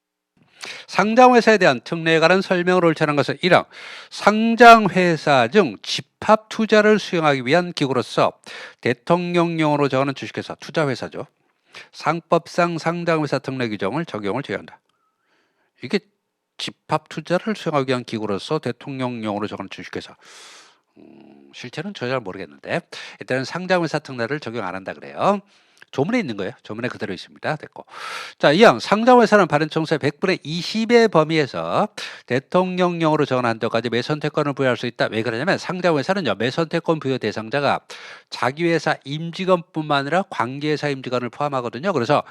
상장회사에 대한 특례에 관한 설명을 옳지 않은 것은 1항 상장회사 중 집합투자를 수행하기 위한 기구로서 대통령령으로 정하는 주식회사 투자회사죠. 상법상 상장회사 특례 규정을 적용을 줘야 한다. 이게 집합투자를 수행하기 위한 기구로서 대통령령으로 정하는 주식회사. 실제는 저 잘 모르겠는데 일단은 상장회사 특례를 적용 안 한다 그래요. 조문에 있는 거예요. 조문에 그대로 있습니다. 됐고. 자, 이항 상장회사는 발행청구서의 100분의 20의 범위에서 대통령령으로 정한 한도까지 매선택권을 부여할 수 있다. 왜 그러냐면 상장회사는요. 매선택권 부여 대상자가 자기 회사 임직원뿐만 아니라 관계회사 임직원을 포함하거든요. 그래서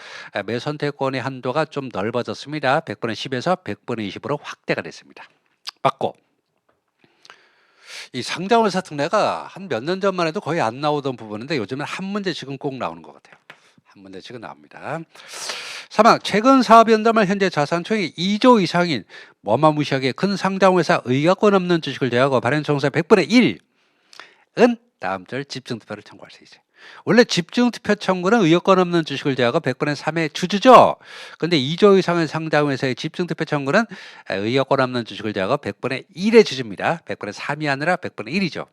매선택권의 한도가 좀 넓어졌습니다. 100분의 10에서 100분의 20으로 확대가 됐습니다. 맞고. 이 상장회사 특례가 한 몇 년 전만 해도 거의 안 나오던 부분인데 요즘은 한 문제씩은 꼭 나오는 것 같아요. 한 문제씩은 나옵니다. 3번 최근 사업연담을 현재 자산총액이 2조 이상인 어마무시하게 큰 상장회사 의결권 없는 주식을 제외하고 발행청구서의 100분의 1은 다음 절 집중투표를 청구할 수 있어요. 원래 집중투표 청구는 의결권 없는 주식을 제외하고 100분의 3의 주주죠. 근데 2조 이상의 상장회사의 집중투표 청구는 의결권 없는 주식을 제외하고 100분의 1의 주주입니다. 100분의 3이 아니라 100분의 1이죠.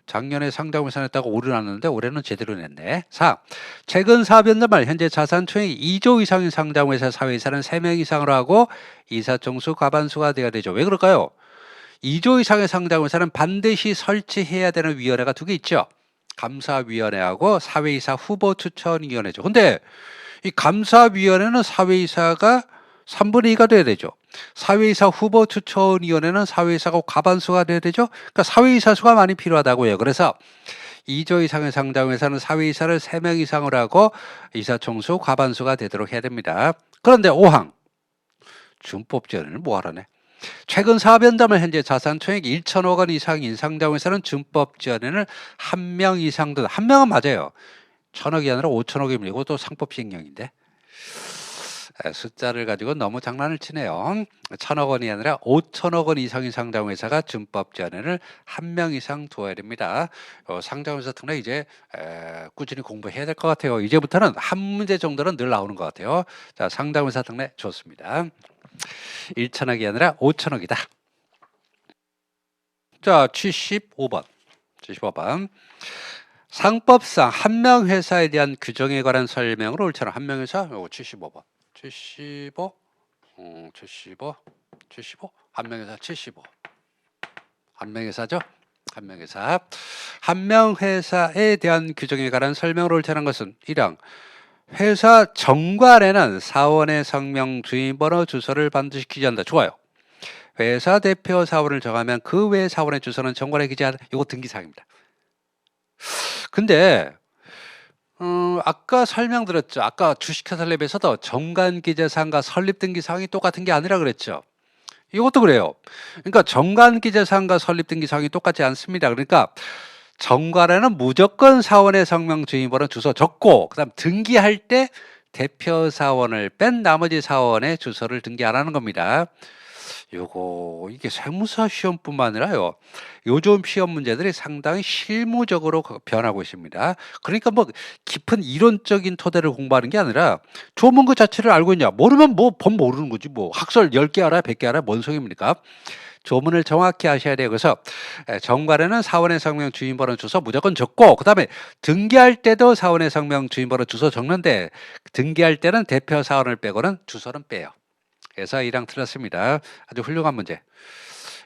작년에 상장회사 냈다고 올해 났는데 올해는 제대로 냈네. 4. 최근 사업연도 말 현재 자산총액이 2조 이상인 상장회사 사회이사는 3명 이상으로 하고 이사총수 과반수가 되어야 되죠. 왜 그럴까요? 2조 이상의 상장회사는 반드시 설치해야 되는 위원회가 두 개 있죠. 감사위원회하고 사회이사 후보 추천위원회죠. 근데 이 감사위원회는 사회이사가 3분의 2가 돼야 되죠. 사회이사 후보 추천위원회는 사회이사가 과반수가 돼야 되죠. 그러니까 사회이사 수가 많이 필요하다고요. 그래서 2조 이상의 상장회사는 사회이사를 3명 이상으로 하고 이사총수 과반수가 되도록 해야 됩니다. 그런데 5항 준법지원을 뭐하라네. 최근 사업연담을 현재 자산총액 1천억 원 이상인 상장회사는 준법지원에는 1명 이상 한 명은 맞아요. 1,000억이 아니라 5천억이면 이것도 상법 시행령인데 숫자를 가지고 너무 장난을 치네요. 1,000억 원이 아니라 5천억 원 이상인 상장회사가 준법 제한을 한 명 이상 두어야 됩니다. 상장회사 특례 이제 꾸준히 공부해야 될 것 같아요. 이제부터는 한 문제 정도는 늘 나오는 것 같아요. 자, 상장회사 특례 좋습니다. 1천억이 아니라 5천억이다. 자, 75번. 75번. 상법상 한 명 회사에 대한 규정에 관한 설명으로 옳잖아. 한 명 회사, 요거 75번. 75, 75, 75, 한 명 회사 75. 한 명 회사죠? 한 명 회사. 한 명 회사에 대한 규정에 관한 설명으로 옳다는 것은 1항. 회사 정관에는 사원의 성명, 주인번호, 주소를 반드시 기재한다. 좋아요. 회사 대표 사원을 정하면 그 외 사원의 주소는 정관에 기재한다. 이거 등기사항입니다. 근데 아까 설명드렸죠. 아까 주식회사 랩에서도 정관기재사항과 설립등기사항이 똑같은 게 아니라 그랬죠. 이것도 그래요. 그러니까 정관기재사항과 설립등기사항이 똑같지 않습니다. 그러니까 정관에는 무조건 사원의 성명, 주인번호, 주소 적고 그다음 등기할 때 대표 사원을 뺀 나머지 사원의 주소를 등기 안 하는 겁니다. 이게 세무사 시험뿐만 아니라요. 요즘 시험 문제들이 상당히 실무적으로 변하고 있습니다. 그러니까 뭐 깊은 이론적인 토대를 공부하는 게 아니라 조문 그 자체를 알고 있냐. 모르면 뭐 법 모르는 거지 뭐. 학설 10개 알아 100개 알아 뭔 소용입니까? 조문을 정확히 아셔야 돼요. 그래서 정관에는 사원의 성명, 주인번호, 주소 무조건 적고 그다음에 등기할 때도 사원의 성명, 주인번호, 주소 적는데 등기할 때는 대표 사원을 빼고는 주소는 빼요. 그래서 1항 틀렸습니다. 아주 훌륭한 문제.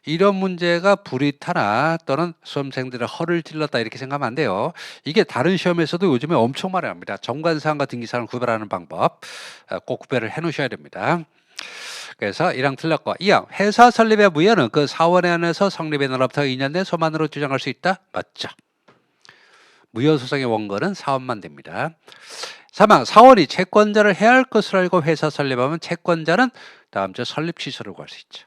이런 문제가 불이 타나 또는 수험생들의 허를 찔렀다 이렇게 생각하면 안 돼요. 이게 다른 시험에서도 요즘에 엄청 많이 합니다. 정관사항과 등기사항을 구별하는 방법 꼭 구별을 해 놓으셔야 됩니다. 그래서 1항 틀렸고 2항 회사 설립의 무효는 그 사원에 한해서 성립의 날로부터 2년 내 소만으로 주장할 수 있다. 맞죠. 무효 소송의 원고는 사원만 됩니다. 3항 사원이 채권자를 해야 할 것을 알고 회사 설립하면 채권자는 다음 주 설립 취소를 구할 수 있죠.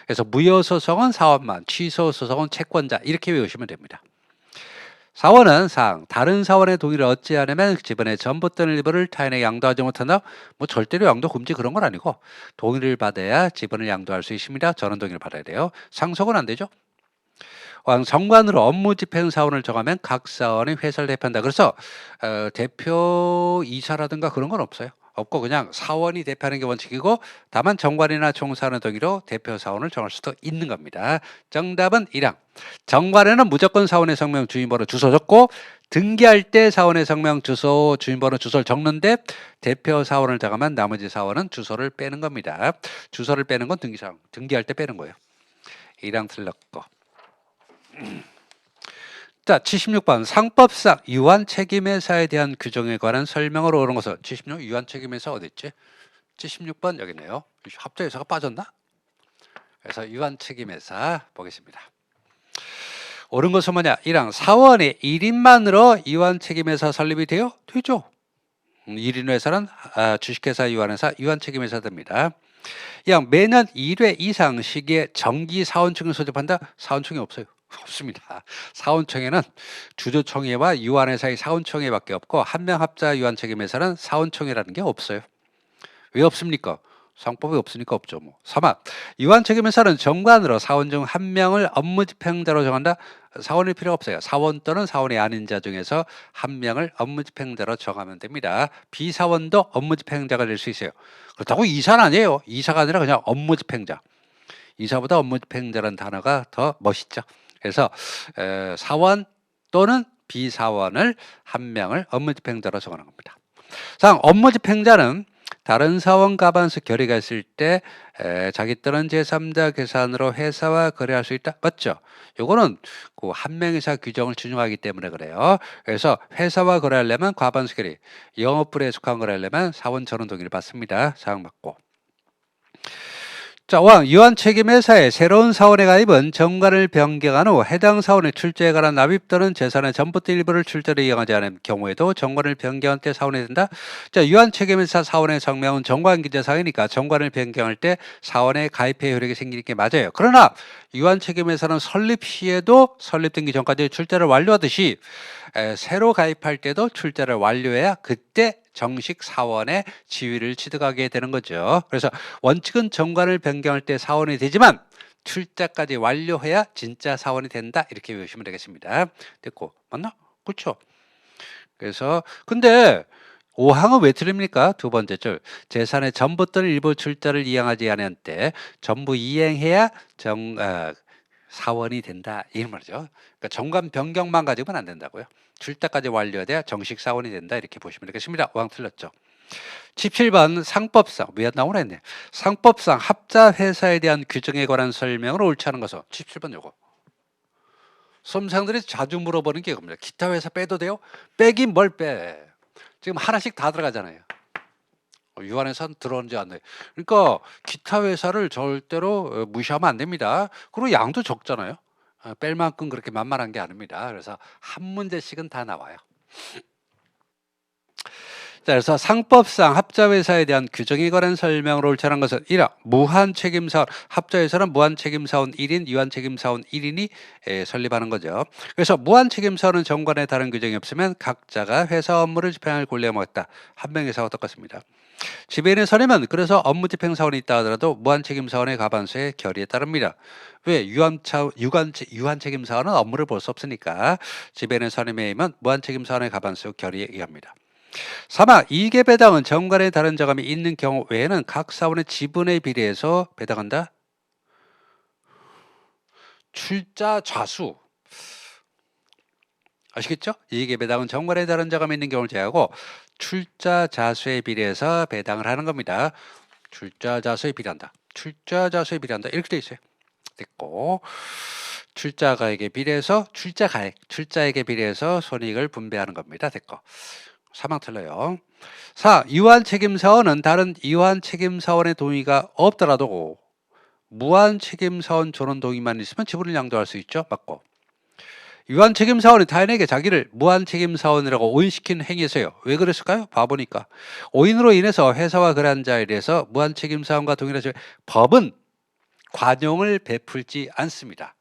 그래서 무효 소송은 사원만, 취소 소송은 채권자 이렇게 외우시면 됩니다. 사원은 사항 다른 사원의 동의를 얻지 않으면 지분의 전부 또는 일부를 타인에게 양도하지 못한다. 뭐 절대로 양도 금지 그런 건 아니고 동의를 받아야 지분을 양도할 수 있습니다. 전원 동의를 받아야 돼요. 상속은 안 되죠. 정관으로 업무 집행 사원을 정하면 각 사원이 회사를 대표한다. 그래서 대표이사라든가 그런 건 없어요. 없고 그냥 사원이 대표하는 게 원칙이고 다만 정관이나 총사원의 동의로 대표 사원을 정할 수도 있는 겁니다. 정답은 1항. 정관에는 무조건 사원의 성명, 주인번호, 주소 적고 등기할 때 사원의 성명, 주소, 주인번호, 주소를 적는데 대표 사원을 정하면 나머지 사원은 주소를 빼는 겁니다. 주소를 빼는 건 등기사항. 등기할 때 빼는 거예요. 1항 틀렸고. 자, 76번 상법상 유한 책임회사에 대한 규정에 관한 설명으로 옳은 것은 76 유한 책임회사 어디 있지? 76번 여기네요. 합자회사가 빠졌나? 그래서 유한 책임회사 보겠습니다. 옳은 것은 뭐냐? 1항 사원의 1인만으로 유한 책임회사 설립이 돼요? 되죠. 1인 회사는 주식회사 유한회사 유한 책임회사 됩니다. 2항 매년 1회 이상 시기에 정기 사원총을 소집한다? 사원총이 없어요. 없습니다. 사원총회는 주주총회와 유한회사의 사원총회밖에 없고 한명합자 유한책임회사는 사원총회라는 게 없어요. 왜 없습니까? 상법이 없으니까 없죠. 뭐. 3항 유한책임회사는 정관으로 사원 중 한 명을 업무집행자로 정한다. 사원일 필요 없어요. 사원 또는 사원이 아닌 자 중에서 한 명을 업무집행자로 정하면 됩니다. 비사원도 업무집행자가 될 수 있어요. 그렇다고 이사는 아니에요. 이사가 아니라 그냥 업무집행자. 이사보다 업무집행자라는 단어가 더 멋있죠. 그래서 사원 또는 비사원을 한 명을 업무집행자로 정하는 겁니다. 4. 업무집행자는 다른 사원 가반수 결의가 있을 때 자기 또는 제3자 계산으로 회사와 거래할 수 있다. 맞죠? 요거는 그 한 명이사 규정을 준용하기 때문에 그래요. 그래서 회사와 거래하려면 과반수 결의, 영업불에 속한 거래하려면 사원 전원 동의를 받습니다. 사항 맞고. 자, 5항 유한책임회사의 새로운 사원의 가입은 정관을 변경한 후 해당 사원의 출제에 관한 납입 또는 재산의 전부 또는 일부를 출제로 이용하지 않은 경우에도 정관을 변경할 때 사원이 된다. 자, 유한책임회사 사원의 성명은 정관기재사항이니까 정관을 변경할 때 사원의 가입회 효력이 생기는 게 맞아요. 그러나 유한책임회사는 설립 시에도 설립등기 전까지 출제를 완료하듯이 새로 가입할 때도 출제를 완료해야 그때 정식 사원의 지위를 취득하게 되는 거죠. 그래서 원칙은 정관을 변경할 때 사원이 되지만 출자까지 완료해야 진짜 사원이 된다. 이렇게 외우시면 되겠습니다. 됐고, 맞나? 그렇죠. 그래서 근데 5항은 왜 틀립니까? 두 번째 줄 재산의 전부 또는 일부 출자를 이행하지 않은 때 전부 이행해야 사원이 된다 이 말이죠. 그러니까 정관 변경만 가지고는 안 된다고요. 출자까지 완료돼야 정식 사원이 된다 이렇게 보시면 되겠습니다. 5항 틀렸죠. 17번 상법상 왜 안 나오나 했네. 상법상 합자 회사에 대한 규정에 관한 설명을 옳지 않은 것은 17번 요거. 수험생들이 자주 물어보는 게 이겁니다. 기타 회사 빼도 돼요? 빼긴 뭘 빼. 지금 하나씩 다 들어가잖아요. 유한회사는 들어오는지 안 돼. 그러니까 기타 회사를 절대로 무시하면 안 됩니다. 그리고 양도 적잖아요. 뺄 만큼 그렇게 만만한 게 아닙니다. 그래서 한 문제씩은 다 나와요. 자, 그래서 상법상 합자회사에 대한 규정에 관한 설명을 옳지 않은 것은 1화 무한책임사원 합자회사는 무한책임사원 1인 유한책임사원 1인이 설립하는 거죠. 그래서 무한책임사원은 정관에 다른 규정이 없으면 각자가 회사 업무를 집행할 권리가 먹었다. 한 명의 회사와 똑같습니다. 지배인의 선임은 그래서 업무집행사원이 있다 하더라도 무한책임사원의 과반수의 결의에 따릅니다. 왜? 유한책임사원은 업무를 볼 수 없으니까 지배인의 선임에 의하면 무한책임사원의 과반수 결의에 의합니다. 3화 이익의 배당은 정관에 다른 자금이 있는 경우 외에는 각 사원의 지분에 비례해서 배당한다. 출자 좌수 아시겠죠? 이익의 배당은 정관에 다른 자금이 있는 경우를 제외하고 출자 자수에 비례해서 배당을 하는 겁니다. 출자 자수에 비례한다. 출자 자수에 비례한다. 이렇게 돼 있어요. 됐고 출자가액에 비례해서 출자액에 비례해서 손익을 분배하는 겁니다. 됐고 3항 틀려요. 4. 유한책임사원은 다른 유한책임사원의 동의가 없더라도 무한책임사원 전원 동의만 있으면 지분을 양도할 수 있죠. 맞고. 유한책임사원이 타인에게 자기를 무한책임사원이라고 오인시킨 행위에서요. 왜 그랬을까요? 바보니까. 오인으로 인해서 회사와 그러한 자에 대해서 무한책임사원과 동일하죠. 법은 관용을 베풀지 않습니다.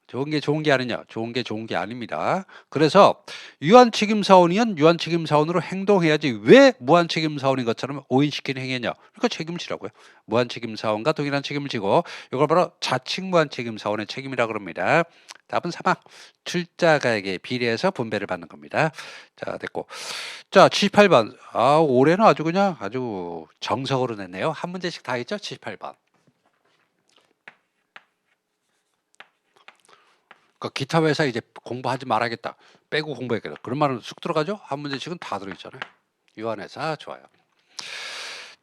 좋은 게 아니냐? 좋은 게 아닙니다. 그래서 유한책임사원이면 유한책임사원으로 행동해야지 왜 무한책임사원인 것처럼 오인시키는 행위냐? 그러니까 책임지라고요. 무한책임사원과 동일한 책임을 지고 이걸 바로 자칭 무한책임사원의 책임이라고 합니다. 답은 3항. 출자가액에 비례해서 분배를 받는 겁니다. 자, 됐고. 자, 78번. 올해는 아주 정석으로 냈네요. 한 문제씩 다 했죠? 78번. 그러니까 기타 회사 이제 공부하지 말아야겠다. 빼고 공부해야겠다. 그런 말은 쑥 들어가죠? 한 문제씩은 다 들어있잖아요. 유한회사 좋아요.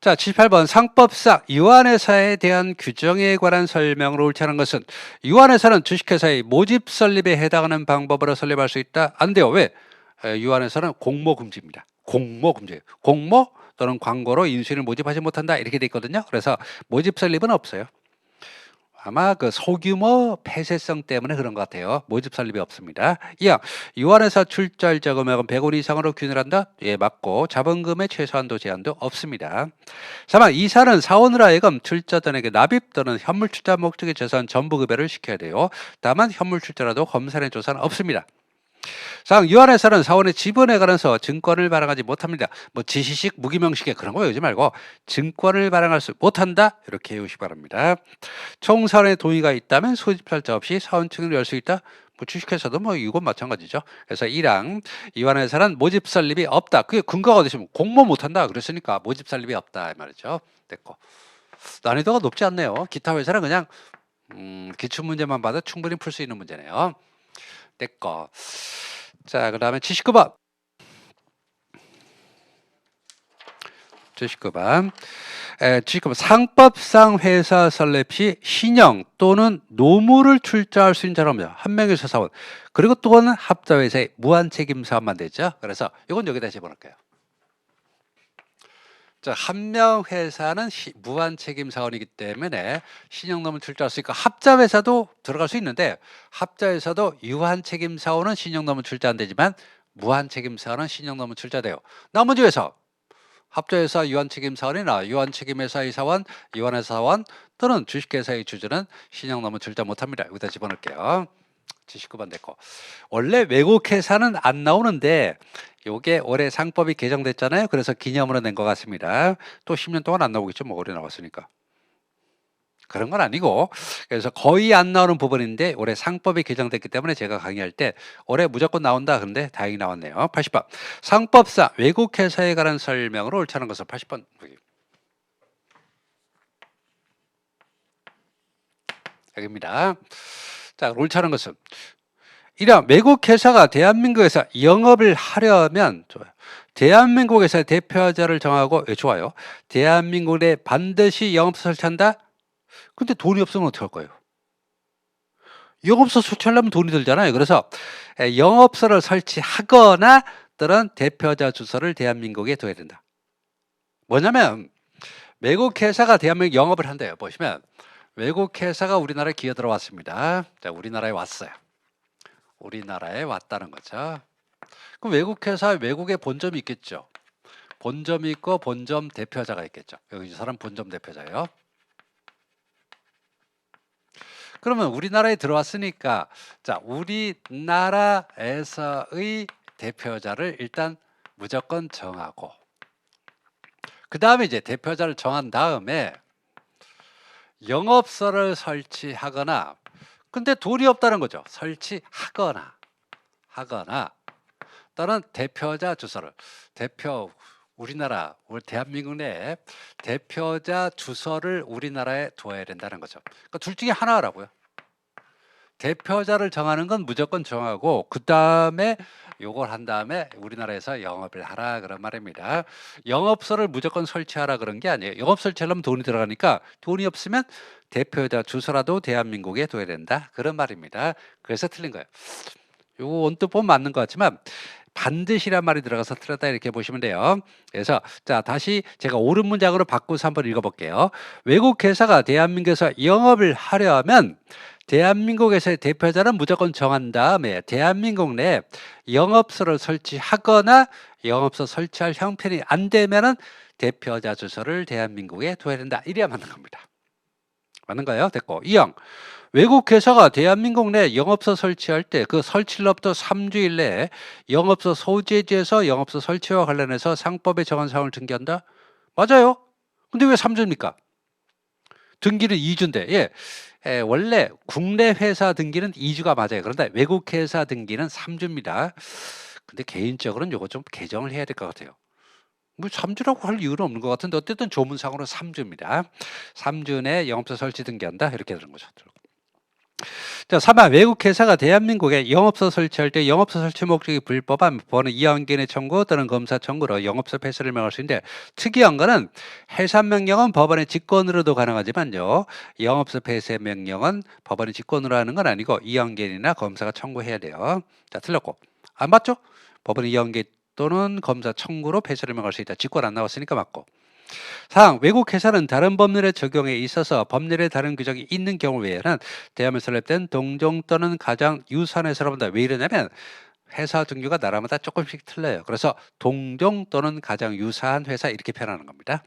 자, 78번 상법상 유한회사에 대한 규정에 관한 설명을 옳지 않은 것은 유한회사는 주식회사의 모집 설립에 해당하는 방법으로 설립할 수 있다. 안 돼요. 왜? 유한회사는 공모금지입니다. 공모금지예요. 공모 또는 광고로 인수인을 모집하지 못한다. 이렇게 돼 있거든요. 그래서 모집 설립은 없어요. 아마 그 소규모 폐쇄성 때문에 그런 것 같아요. 모집 설립이 없습니다. 2항 유한회사 출자일자 금액은 100원 이상으로 균일한다? 예, 맞고 자본금의 최소한도 제한도 없습니다. 3항 이사는 사원을 하여금 출자자에게 납입 또는 현물 출자 목적의 재산 전부 급여를 시켜야 돼요. 다만 현물 출자라도 검사의 조사는 없습니다. 4항 유한회사는 사원의 지분에 관해서 증권을 발행하지 못합니다. 뭐 지시식, 무기명식에 그런 거 외우지 말고 증권을 발행할 수 못한다 이렇게 외우시기 바랍니다. 총사원의 동의가 있다면 소집살자 없이 사원증을 열 수 있다. 뭐 주식회사도 뭐 이건 마찬가지죠. 그래서 1항 유한회사는 모집 설립이 없다. 그게 근거가 어디 있으면 공모 못한다 그랬으니까 모집 설립이 없다 이 말이죠. 됐고 난이도가 높지 않네요. 기타 회사는 그냥 기출 문제만 봐도 충분히 풀 수 있는 문제네요. 됐고 자, 그 다음에 79번. 79번. 상법상 회사 설립 시 신형 또는 노무를 출자할 수 있는 사람입니다. 한 명의 사원. 그리고 또는 합자회사의 무한책임사원만 되죠. 그래서 이건 여기다 집어넣을게요. 자, 한 명 회사는 무한책임사원이기 때문에 신형노무 출자할 수 있고 합자회사도 들어갈 수 있는데 합자회사도 유한책임사원은 신형노무 출자 안 되지만 무한책임사원은 신형노무 출자돼요. 나머지 회사 합자회사 유한책임사원이나 유한책임회사의 사원, 유한회사원 또는 주식회사의 주주는 신형노무 출자 못합니다. 여기다 집어넣을게요. 79번 됐고 원래 외국회사는 안 나오는데 요게 올해 상법이 개정됐잖아요. 그래서 기념으로 낸 것 같습니다. 또 10년 동안 안 나오겠죠. 뭐 올해 나왔으니까. 그런 건 아니고, 그래서 거의 안 나오는 부분인데 올해 상법이 개정됐기 때문에 제가 강의할 때 올해 무조건 나온다. 그런데 다행히 나왔네요. 80번. 상법상 외국 회사에 관한 설명으로 옳지 않은 것은 80번. 여기입니다. 자, 옳지 않은 것은 이런 외국 회사가 대한민국에서 영업을 하려면 좋아요. 대한민국에서 대표자를 정하고 좋아요. 대한민국 내 반드시 영업소 설치한다. 근데 돈이 없으면 어떡할 거예요? 영업소 설치하려면 돈이 들잖아요. 그래서 영업소를 설치하거나 또는 대표자 주소를 대한민국에 둬야 된다. 뭐냐면 외국 회사가 대한민국 영업을 한대요. 보시면 외국 회사가 우리나라에 기어 들어왔습니다. 자, 우리나라에 왔어요. 우리나라에 왔다는 거죠. 그럼 외국 회사 외국에 본점이 있겠죠. 본점이 있고 본점 대표자가 있겠죠. 여기 이 사람 본점 대표자예요. 그러면 우리나라에 들어왔으니까 자, 우리나라에서의 대표자를 일단 무조건 정하고 그 다음에 이제 대표자를 정한 다음에 영업소를 설치하거나 근데 돈이 없다는 거죠. 설치하거나 또는 대표자 주소를 우리나라 우리 대한민국 내 대표자 주소를 우리나라에 둬야 된다는 거죠. 그러니까 둘 중에 하나라고요. 대표자를 정하는 건 무조건 정하고 그 다음에 요걸 한 다음에 우리나라에서 영업을 하라 그런 말입니다. 영업소를 무조건 설치하라 그런 게 아니에요. 영업 설치하려면 돈이 들어가니까 돈이 없으면 대표자 주소라도 대한민국에 둬야 된다 그런 말입니다. 그래서 틀린 거예요. 요거 언뜻 보면 맞는 것 같지만 반드시란 말이 들어가서 틀렸다 이렇게 보시면 돼요. 그래서 자 다시 제가 옳은 문장으로 바꿔서 한번 읽어볼게요. 외국 회사가 대한민국에서 영업을 하려면 대한민국에서의 대표자는 무조건 정한 다음에 대한민국 내 영업소를 설치하거나 영업소 설치할 형편이 안 되면은 대표자 주소를 대한민국에 둬야 된다. 이래야 맞는 겁니다. 맞는가요? 됐고. 2형. 외국 회사가 대한민국 내 영업소 설치할 때 그 설치일로부터 3주일 내에 영업소 소재지에서 영업소 설치와 관련해서 상법에 정한 사항을 등기한다? 맞아요. 근데 왜 3주입니까? 등기는 2주인데 원래 국내 회사 등기는 2주가 맞아요. 그런데 외국 회사 등기는 3주입니다. 근데 개인적으로는 이거 좀 개정을 해야 될 것 같아요. 뭐 3주라고 할 이유는 없는 것 같은데 어쨌든 조문상으로 3주입니다. 3주 내 영업소 설치 등기한다 이렇게 되는 거죠. 자, 3번 외국 회사가 대한민국에 영업소 설치할 때 영업소 설치 목적이 불법한 번은 이완견의 청구 또는 검사 청구로 영업소 폐쇄를 명할 수 있는데 특이한 거는 해산 명령은 법원의 직권으로도 가능하지만요. 영업소 폐쇄 명령은 법원의 직권으로 하는 건 아니고 이완견이나 검사가 청구해야 돼요. 자, 틀렸고. 안 맞죠? 법원의 이완견 또는 검사 청구로 폐쇄를 명할 수 있다. 직권 안 나왔으니까 맞고. 사항 외국 회사는 다른 법률의 적용에 있어서 법률에 다른 규정이 있는 경우 외에는 대하면서 설립된 동종 또는 가장 유사한 회사로 본다. 왜 이러냐면 회사 등유가 나라마다 조금씩 틀려요. 그래서 동종 또는 가장 유사한 회사 이렇게 표현하는 겁니다.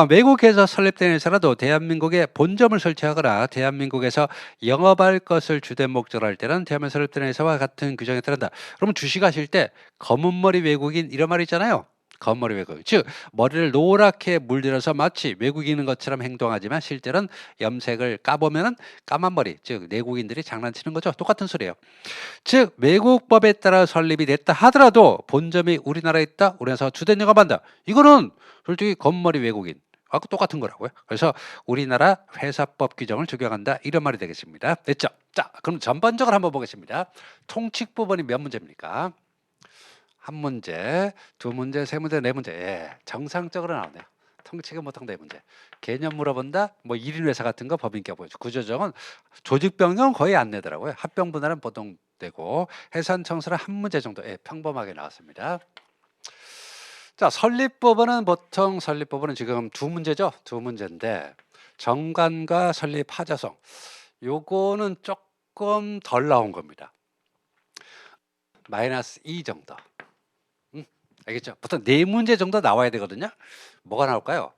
외국에서 설립된 회사라도 대한민국에 본점을 설치하거나 대한민국에서 영업할 것을 주된 목적으로 할 때는 대한민국에 설립된 회사와 같은 규정에 따른다. 그러면 주식하실 때 검은머리 외국인 이런 말 있잖아요. 검은머리 외국인, 즉 머리를 노랗게 물들여서 마치 외국인인 것처럼 행동하지만 실제로는 염색을 까보면은 까만 머리, 즉 내국인들이 장난치는 거죠. 똑같은 소리예요. 즉 외국법에 따라 설립이 됐다 하더라도 본점이 우리나라에 있다, 우리나라에서 주된 영업한다. 이거는 솔직히 검머리 외국인 아까 똑같은 거라고요. 그래서 우리나라 회사법 규정을 적용한다 이런 말이 되겠습니다. 됐죠? 자, 그럼 전반적으로 한번 보겠습니다. 통칙 부분이 몇 문제입니까? 한 문제, 두 문제, 세 문제, 네 문제. 정상적으로 나오네요. 통칙은 보통 네 문제. 개념 물어본다. 뭐 1인 회사 같은 거 법인격 보여줘. 구조정은 조직병은 거의 안 내더라고요. 합병 분할은 보통 되고 해산 청소는 한 문제 정도 평범하게 나왔습니다. 자, 설립법원은 보통 설립법원은 지금 두 문제죠. 두 문제인데 정관과 설립 하자성 요거는 조금 덜 나온 겁니다. -2 정도. 알겠죠? 보통 네 문제 정도 나와야 되거든요. 뭐가 나올까요?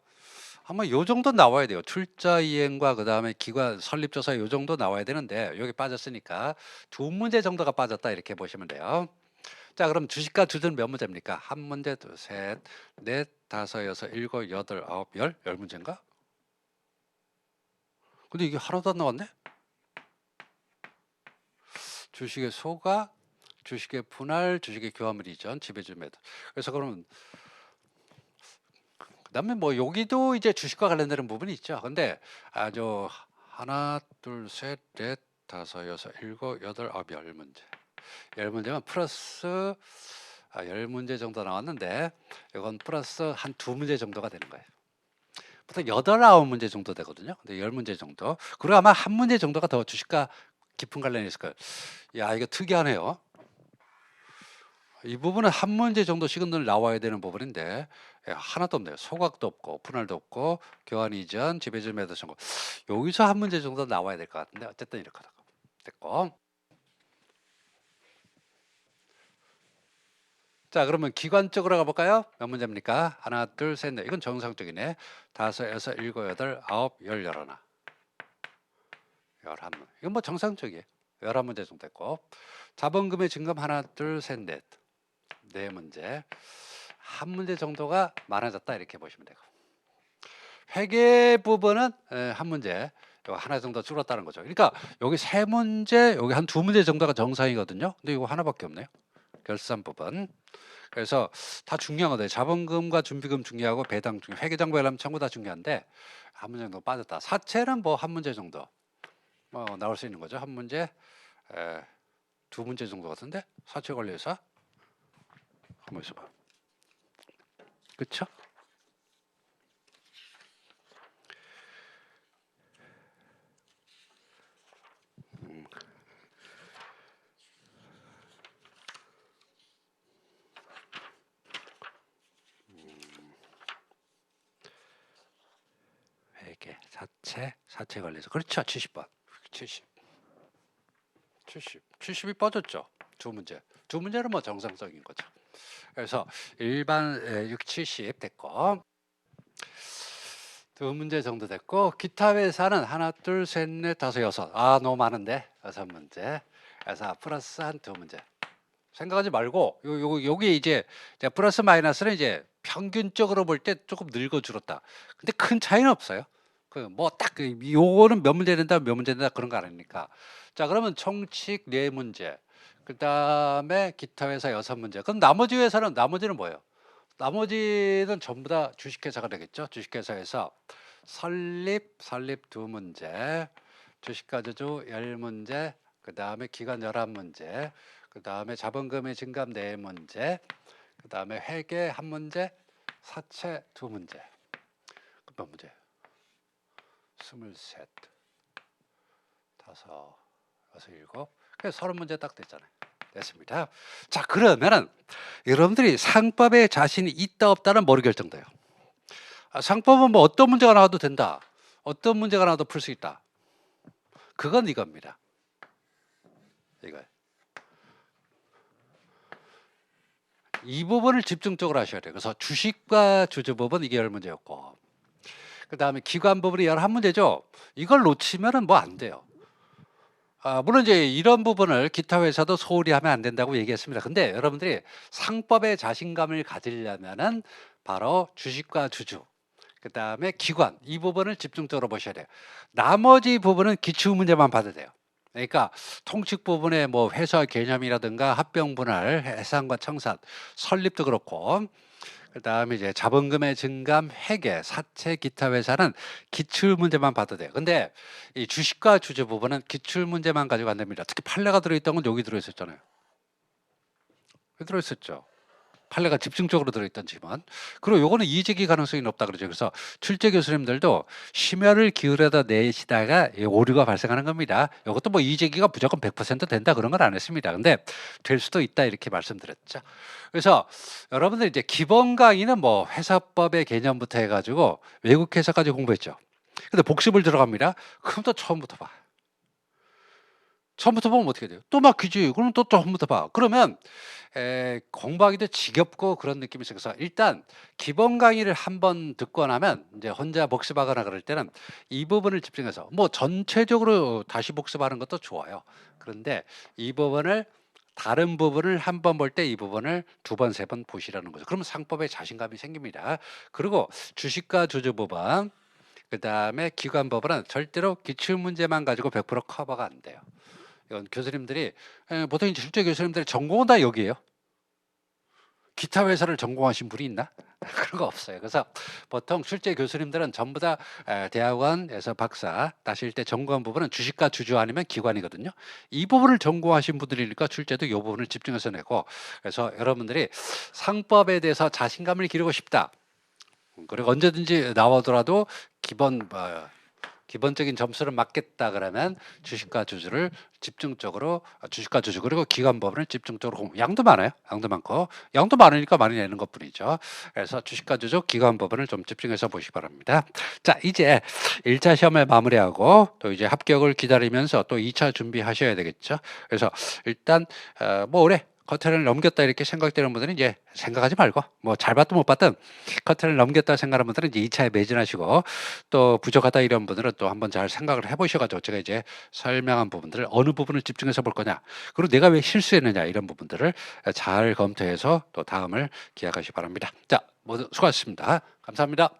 아마 요 정도 나와야 돼요. 출자 이행과 그 다음에 기관 설립 조사 요 정도 나와야 되는데 여기 빠졌으니까 두 문제 정도가 빠졌다 이렇게 보시면 돼요. 자, 그럼 주식과 주주는 몇 문제입니까? 한 문제, 둘, 셋, 넷, 다섯, 여섯, 일곱, 여덟, 아홉, 열 문제인가? 근데 이게 하나도 안 나왔네? 주식의 소가, 주식의 분할, 주식의 교환물 이전, 지배주 매도. 그래서 그러면 그다음에 뭐 여기도 이제 주식과 관련되는 부분이 있죠. 근데 아주 하나, 둘, 셋, 넷, 다섯, 여섯, 일곱, 여덟, 아홉, 열 문제. 열 문제면 플러스 10문제 정도 나왔는데 이건 플러스 한 2문제 정도가 되는 거예요. 보통 8, 9문제 정도 되거든요. 근데 10문제 정도. 그리고 아마 한 문제 정도가 더 주식과 깊은 관련이 있을 거예요. 야, 이거 특이하네요. 이 부분은 한 문제 정도씩은 늘 나와야 되는 부분인데 하나도 없네요. 소각도 없고 분할도 없고 교환 이전, 지배주 매도 청구. 여기서 한 문제 정도 나와야 될 것 같은데 어쨌든 이렇게 됐고. 자, 그러면 기관적으로 가볼까요? 몇 문제입니까? 하나, 둘, 셋, 넷. 이건 정상적이네. 다섯, 여섯, 일곱, 여덟, 아홉, 열, 열하나. 11문. 이건 뭐 정상적이에요. 11문제 정도 됐고. 자본금의 증감 하나, 둘, 셋, 넷. 4문제. 한 문제 정도가 많아졌다 이렇게 보시면 되고. 회계 부분은 한 문제. 이거 하나 정도 줄었다는 거죠. 그러니까 여기 3문제, 여기 한 2문제 정도가 정상이거든요. 근데 이거 하나밖에 없네요. 결산 부분. 그래서 다 중요한 거예요. 자본금과 준비금 중요하고 배당 중요, 회계장 관람 청구 다 중요한데 한 문제 정도 빠졌다. 사채는 뭐 한 문제 정도 나올 수 있는 거죠. 한 문제, 2문제 정도 같은데 사채 관리회사 한번 있어봐. 그쵸? 회계, 사채 관리회사. 그렇죠. 70번. 70이 빠졌죠. 2문제. 2문제는 뭐 정상적인 거죠. 그래서 일반 6, 70 됐고 2문제 정도 됐고 기타 회사는 하나, 둘, 셋, 넷, 다섯, 여섯. 너무 많은데 6문제. 그래서 플러스 한 2문제. 생각하지 말고 요게 이제 플러스 마이너스는 이제 평균적으로 볼 때 조금 늘고 줄었다. 근데 큰 차이는 없어요. 그 뭐 딱 요거는 몇 문제 된다, 몇 문제 된다 그런 거 아니니까. 자, 그러면 총칙 4문제. 그다음에 기타 회사 6문제. 그럼 나머지는 뭐예요? 나머지는 전부 다 주식회사가 되겠죠. 주식회사에서 설립 2문제, 주식가주주 10문제, 그 다음에 기간 11문제, 그 다음에 자본금의 증감 4문제, 그 다음에 회계 1문제, 사채 2문제. 몇 문제? 23, 5, 6, 7. 그래서 30문제 딱 됐잖아요. 됐습니다. 자, 그러면은 여러분들이 상법에 자신이 있다 없다는 뭐로 결정돼요? 상법은 뭐 어떤 문제가 나와도 된다. 어떤 문제가 나와도 풀 수 있다. 그건 이겁니다. 이거예요. 이 부분을 집중적으로 하셔야 돼요. 그래서 주식과 주주 부분 이게 10문제였고 그 다음에 기관 부분이 11문제죠. 이걸 놓치면은 뭐 안 돼요. 물론 이제 이런 부분을 기타 회사도 소홀히 하면 안 된다고 얘기했습니다. 근데 여러분들이 상법에 자신감을 가지려면은 바로 주식과 주주, 그 다음에 기관 이 부분을 집중적으로 보셔야 돼요. 나머지 부분은 기출 문제만 봐도 돼요. 그러니까 통칙 부분에 뭐 회사 개념이라든가 합병 분할, 해상과 청산, 설립도 그렇고 그 다음에 이제 자본금의 증감, 회계, 사채, 기타 회사는 기출 문제만 봐도 돼요. 근데 이 주식과 주주 부분은 기출 문제만 가지고 안 됩니다. 특히 판례가 들어있던 건 여기 들어있었잖아요. 여기 들어있었죠. 판례가 집중적으로 들어있던 지만. 그리고 요거는 이의제기 가능성이 높다 그러죠. 그래서 출제 교수님들도 심혈을 기울여다 내시다가 오류가 발생하는 겁니다. 이것도 뭐 이의제기가 무조건 100% 된다 그런 건 안 했습니다. 근데 될 수도 있다 이렇게 말씀드렸죠. 그래서 여러분들 이제 기본 강의는 뭐 회사법의 개념부터 해가지고 외국 회사까지 공부했죠. 근데 복습을 들어갑니다. 그럼 또 처음부터 봐. 처음부터 보면 어떻게 돼요? 또 막히지. 그럼 또 처음부터 봐. 그러면 공부하기도 지겹고 그런 느낌이 있어서 일단 기본 강의를 한번 듣고 나면 이제 혼자 복습하거나 그럴 때는 이 부분을 집중해서 뭐 전체적으로 다시 복습하는 것도 좋아요. 그런데 이 부분을 다른 부분을 한 번 볼 때 이 부분을 두 번, 세 번 보시라는 거죠. 그러면 상법에 자신감이 생깁니다. 그리고 주식과 주주 부분, 그다음에 기관 부분은 절대로 기출 문제만 가지고 100% 커버가 안 돼요. 이건 교수님들이 보통 이제 실제 교수님들이 전공은 다 여기에요. 기타 회사를 전공하신 분이 있나? 그런 거 없어요. 그래서 보통 실제 교수님들은 전부 다 대학원에서 박사 따실 때 전공한 부분은 주식과 주주 아니면 기관이거든요. 이 부분을 전공하신 분들이니까 출제도 이 부분을 집중해서 내고, 그래서 여러분들이 상법에 대해서 자신감을 기르고 싶다. 그리고 언제든지 나오더라도 기본적인 점수를 맞겠다 그러면 주식과 주주를 집중적으로, 주식과 주주 그리고 기관 부분을 집중적으로 양도 많아요. 양도 많고 양도 많으니까 많이 내는 것뿐이죠. 그래서 주식과 주주 기관 부분을 좀 집중해서 보시기 바랍니다. 자, 이제 1차 시험을 마무리하고 또 이제 합격을 기다리면서 또 2차 준비하셔야 되겠죠. 그래서 일단 뭐 올해 커트를 넘겼다 이렇게 생각되는 분들은 이제 생각하지 말고 뭐 잘 봤든 못 봤든 커트를 넘겼다 생각하는 분들은 이제 2차에 매진하시고, 또 부족하다 이런 분들은 또 한번 잘 생각을 해보셔가지고 제가 이제 설명한 부분들을 어느 부분을 집중해서 볼 거냐, 그리고 내가 왜 실수했느냐 이런 부분들을 잘 검토해서 또 다음을 기약하시기 바랍니다. 자, 모두 수고하셨습니다. 감사합니다.